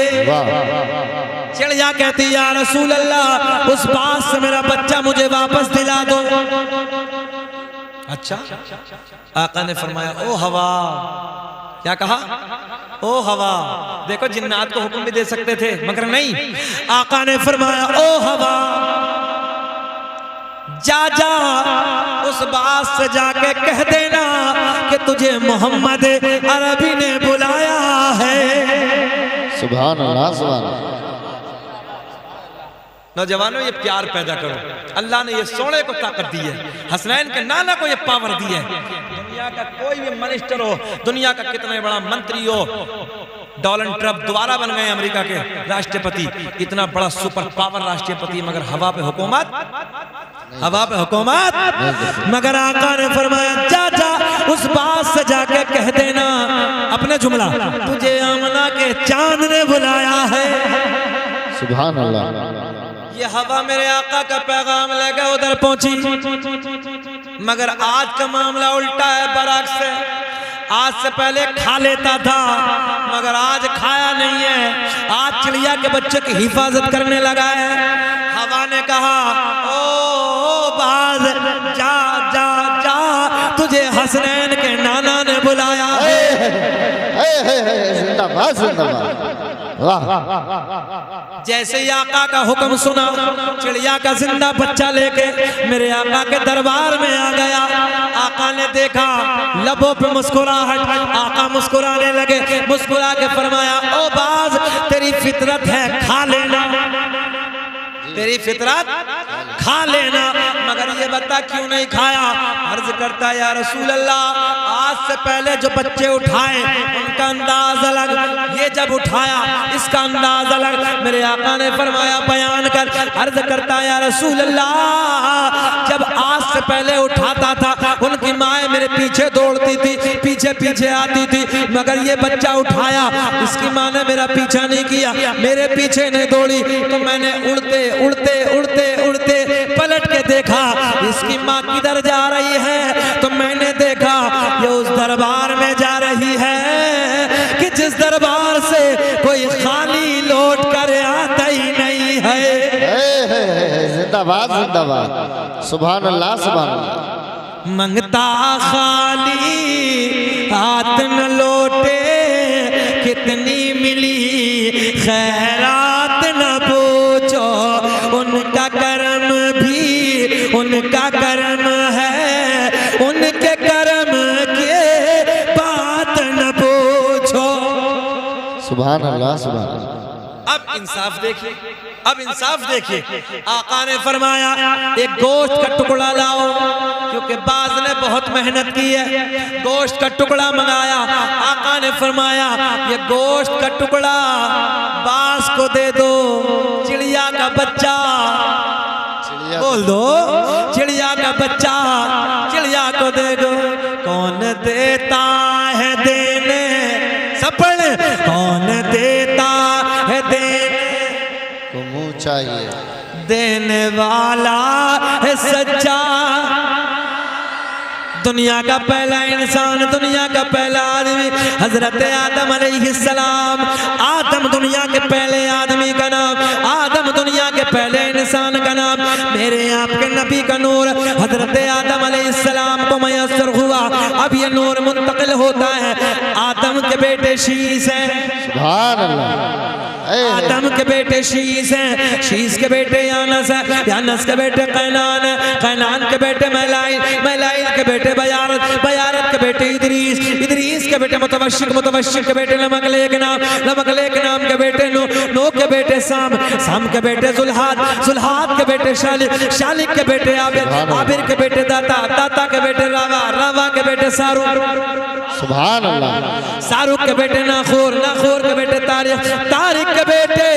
चिड़िया कहती, या रसूल अल्लाह, उस बात से मेरा बच्चा मुझे वापस दिला दो। अच्छा, आका ने फरमाया, ओ हवा, क्या कहा? ओ हवा। देखो जिन्नात को हुक्म भी दे सकते थे, मगर नहीं, आका ने फरमाया, ओ हवा, जा जा उस बात से जाके कह देना कि तुझे मोहम्मद अरबी ने बुलाया है। सुभान अल्लाह, सुभान अल्लाह। नौजवानों, ये प्यार पैदा करो। अल्लाह ने ये सोने को ताकत दी है, हसनैन के नाना को ये पावर दी है। दुनिया का कोई भी मिनिस्टर हो, दुनिया का कितना बड़ा मंत्री हो, डोनाल्ड ट्रम्प दोबारा बन गए अमेरिका के राष्ट्रपति, इतना बड़ा सुपर पावर राष्ट्रपति, मगर हवा पे हुकूमत, हवा पे हुकूमत। मगर आका ने फरमाया, जा जा उस बात से जाके कह देना, अपने जुमला, तुझे आमना के चांद ने बुलाया है। सुभान अल्लाह। ये हवा मेरे आका का पैगाम लेकर उधर पहुंची, मगर आज का मामला उल्टा है बरअक्स से। आज से पहले खा लेता था, मगर आज खाया नहीं है। आज चिड़िया के बच्चे की हिफाजत करने लगा है। हवा ने कहा, ओ बाज, जा जा जा, तुझे हसनैन के नाना ने बुलाया है। जिंदाबाद जिंदाबाद। जैसे ही आका का हुक्म सुना, चिड़िया का जिंदा बच्चा लेके मेरे आका के दरबार में आ गया। आका ने देखा, लबों पे मुस्कुराहट, आका मुस्कुराने लगे। मुस्कुरा के फरमाया, ओ बाज, तेरी फितरत है, खा लेना, तेरी फितरत खा लेना, मगर ये बता क्यों नहीं खाया? अर्ज करता, या रसूल अल्लाह, आज से पहले जो बच्चे उठाए उनका अंदाज अलग, ये जब उठाया इसका अंदाज अलग। मेरे आका ने फरमाया, बयान कर। अर्ज करता, या रसूल अल्लाह, जब आज से पहले उठाता था, उनकी माएँ मेरे पीछे दौड़ती थी, पीछे पीछे पीछे आती थी, मगर ये बच्चा उठाया, इसकी माँ ने मेरा पीछा नहीं किया, मेरे पीछे नहीं दौड़ी, तो मैंने उड़ते उड़ते उड़ते उड़ते पलट के देखा इसकी माँ किधर जा रही है। तो मैंने देखा ये उस दरबार में जा रही है कि जिस दरबार से कोई खाली लौट कर आता ही नहीं है। जिंदाबाद जिंदाबाद, सुभान अल्लाह सुभान अल्लाह। मंगता खाली हाथ न लौटे, कितनी मिली खैरात न पूछो, उनका कर्म भी उनका कर्म है, उनके कर्म के बात न पूछो। सुभान अल्लाह सुभान अल्लाह। अब इंसाफ देखिए, अब इंसाफ देखिए। आका ने फरमाया एक गोश्त का टुकड़ा लाओ, क्योंकि बाज ने बहुत मेहनत की है। गोश्त का टुकड़ा मंगाया, आका ने फरमाया ये गोश्त का टुकड़ा बाज को दे दो, चिड़िया का बच्चा बोल दो, चिड़िया का बच्चा चिड़िया को दे दो। कौन देता है देने, सपन कौन देता है देने को मुँह चाहिए, देने वाला है सच्चा। दुनिया का पहला इंसान, दुनिया का पहला आदमी हजरत आदम अलैहिस्सलाम। आदम दुनिया के पहले आदमी का नाम, आदम दुनिया के पहले इंसान का नाम। मेरे आपके नबी का नूर हजरत आदम अलैहिस्सलाम को मयस्सर हुआ। अब ये नूर मुंतकिल होता है, आदम के बेटे शीस हैं, सुभान अल्लाह। आदम के बेटे शीस हैं, शीस के बेटे यानस हैं, यानस के बेटे कैनान हैं, कैनान के बेटे मैलाइल, मैलाइल के बेटे बयारत, बयारत के बेटे इदरीस, इदरीस के बेटे मुतवश्शिक, मुतवश्शिक के बेटे लमकलेक नाम, लमकलेक नाम के बेटे नो, नो के बेटे साम, साम के बेटे जुल्हाद, जुल्हाद के बेटे शालिक, शालिक के बेटे आबिर, आबिर के बेटे दाता, दाता के बेटे रावा, रावा के बेटे सारूक, सुभान अल्लाह। सारूक के बेटे नाखूर, नाखूर के बेटे तारिक, तारिक के बेटे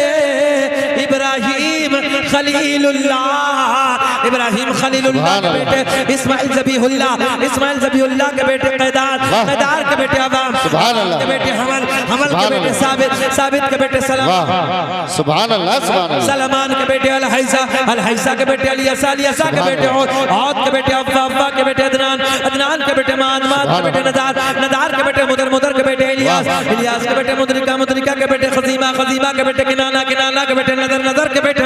इब्राहिम खलीलुल्लाह, इब्राहिम खलीलुल्लाह के बेटे इस्माइल ज़बीहुल्लाह, इस्माइल ज़बीहुल्लाह के बेटे कैदार, कैदार के बेटे अवाम, के बेटे हमल, हमल के बेटे साबित, साबित के बेटे सलमान, सुभान अल्लाह सुभान अल्लाह। सलमान के बेटे अलहैसा, अलहैसा के बेटे अलियसा, अलियसा के बेटे औद के बेटे अव्वा, अव्वा के बेटे अदनान, अदनान के बेटे माद, माद के बेटे नदार, नदार के बेटे मुदर, मुदर के बेटे इलियास, इलियास के बेटे मुदरिका, मुदरिका के बेटे खजीमा, खजीमा के बेटे किनाना, किनाना के बेटे नदर, नदर के बेटे के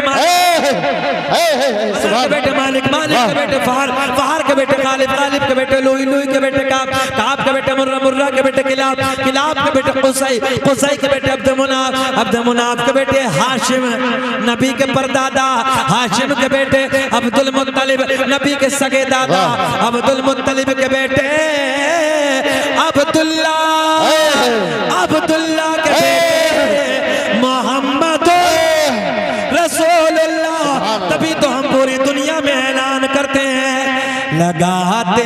बेटे मालिक, मालिक के बेटे फहर, फहर के बेटे गालिब, गालिब के बेटे लुई, लुई के बेटे काब, काब के बेटे मुर्रा, मुर्रा के बेटे किलाब, किलाब के बेटे कुसै, कुसै के बेटे अब्द मुनाफ, अब्द मुनाफ के बेटे हाशिम, नबी के परदादा, हाशिम के बेटे अब्दुल मुत्तलिब, नबी के सगे दादा अब्दुल मुत्तलिब के बेटे अब्दुल्ला, अब्दुल्ला के बेटे मोहम्मद रसूलुल्लाह। तभी तो हम पूरी दुनिया में ऐलान करते हैं लगाते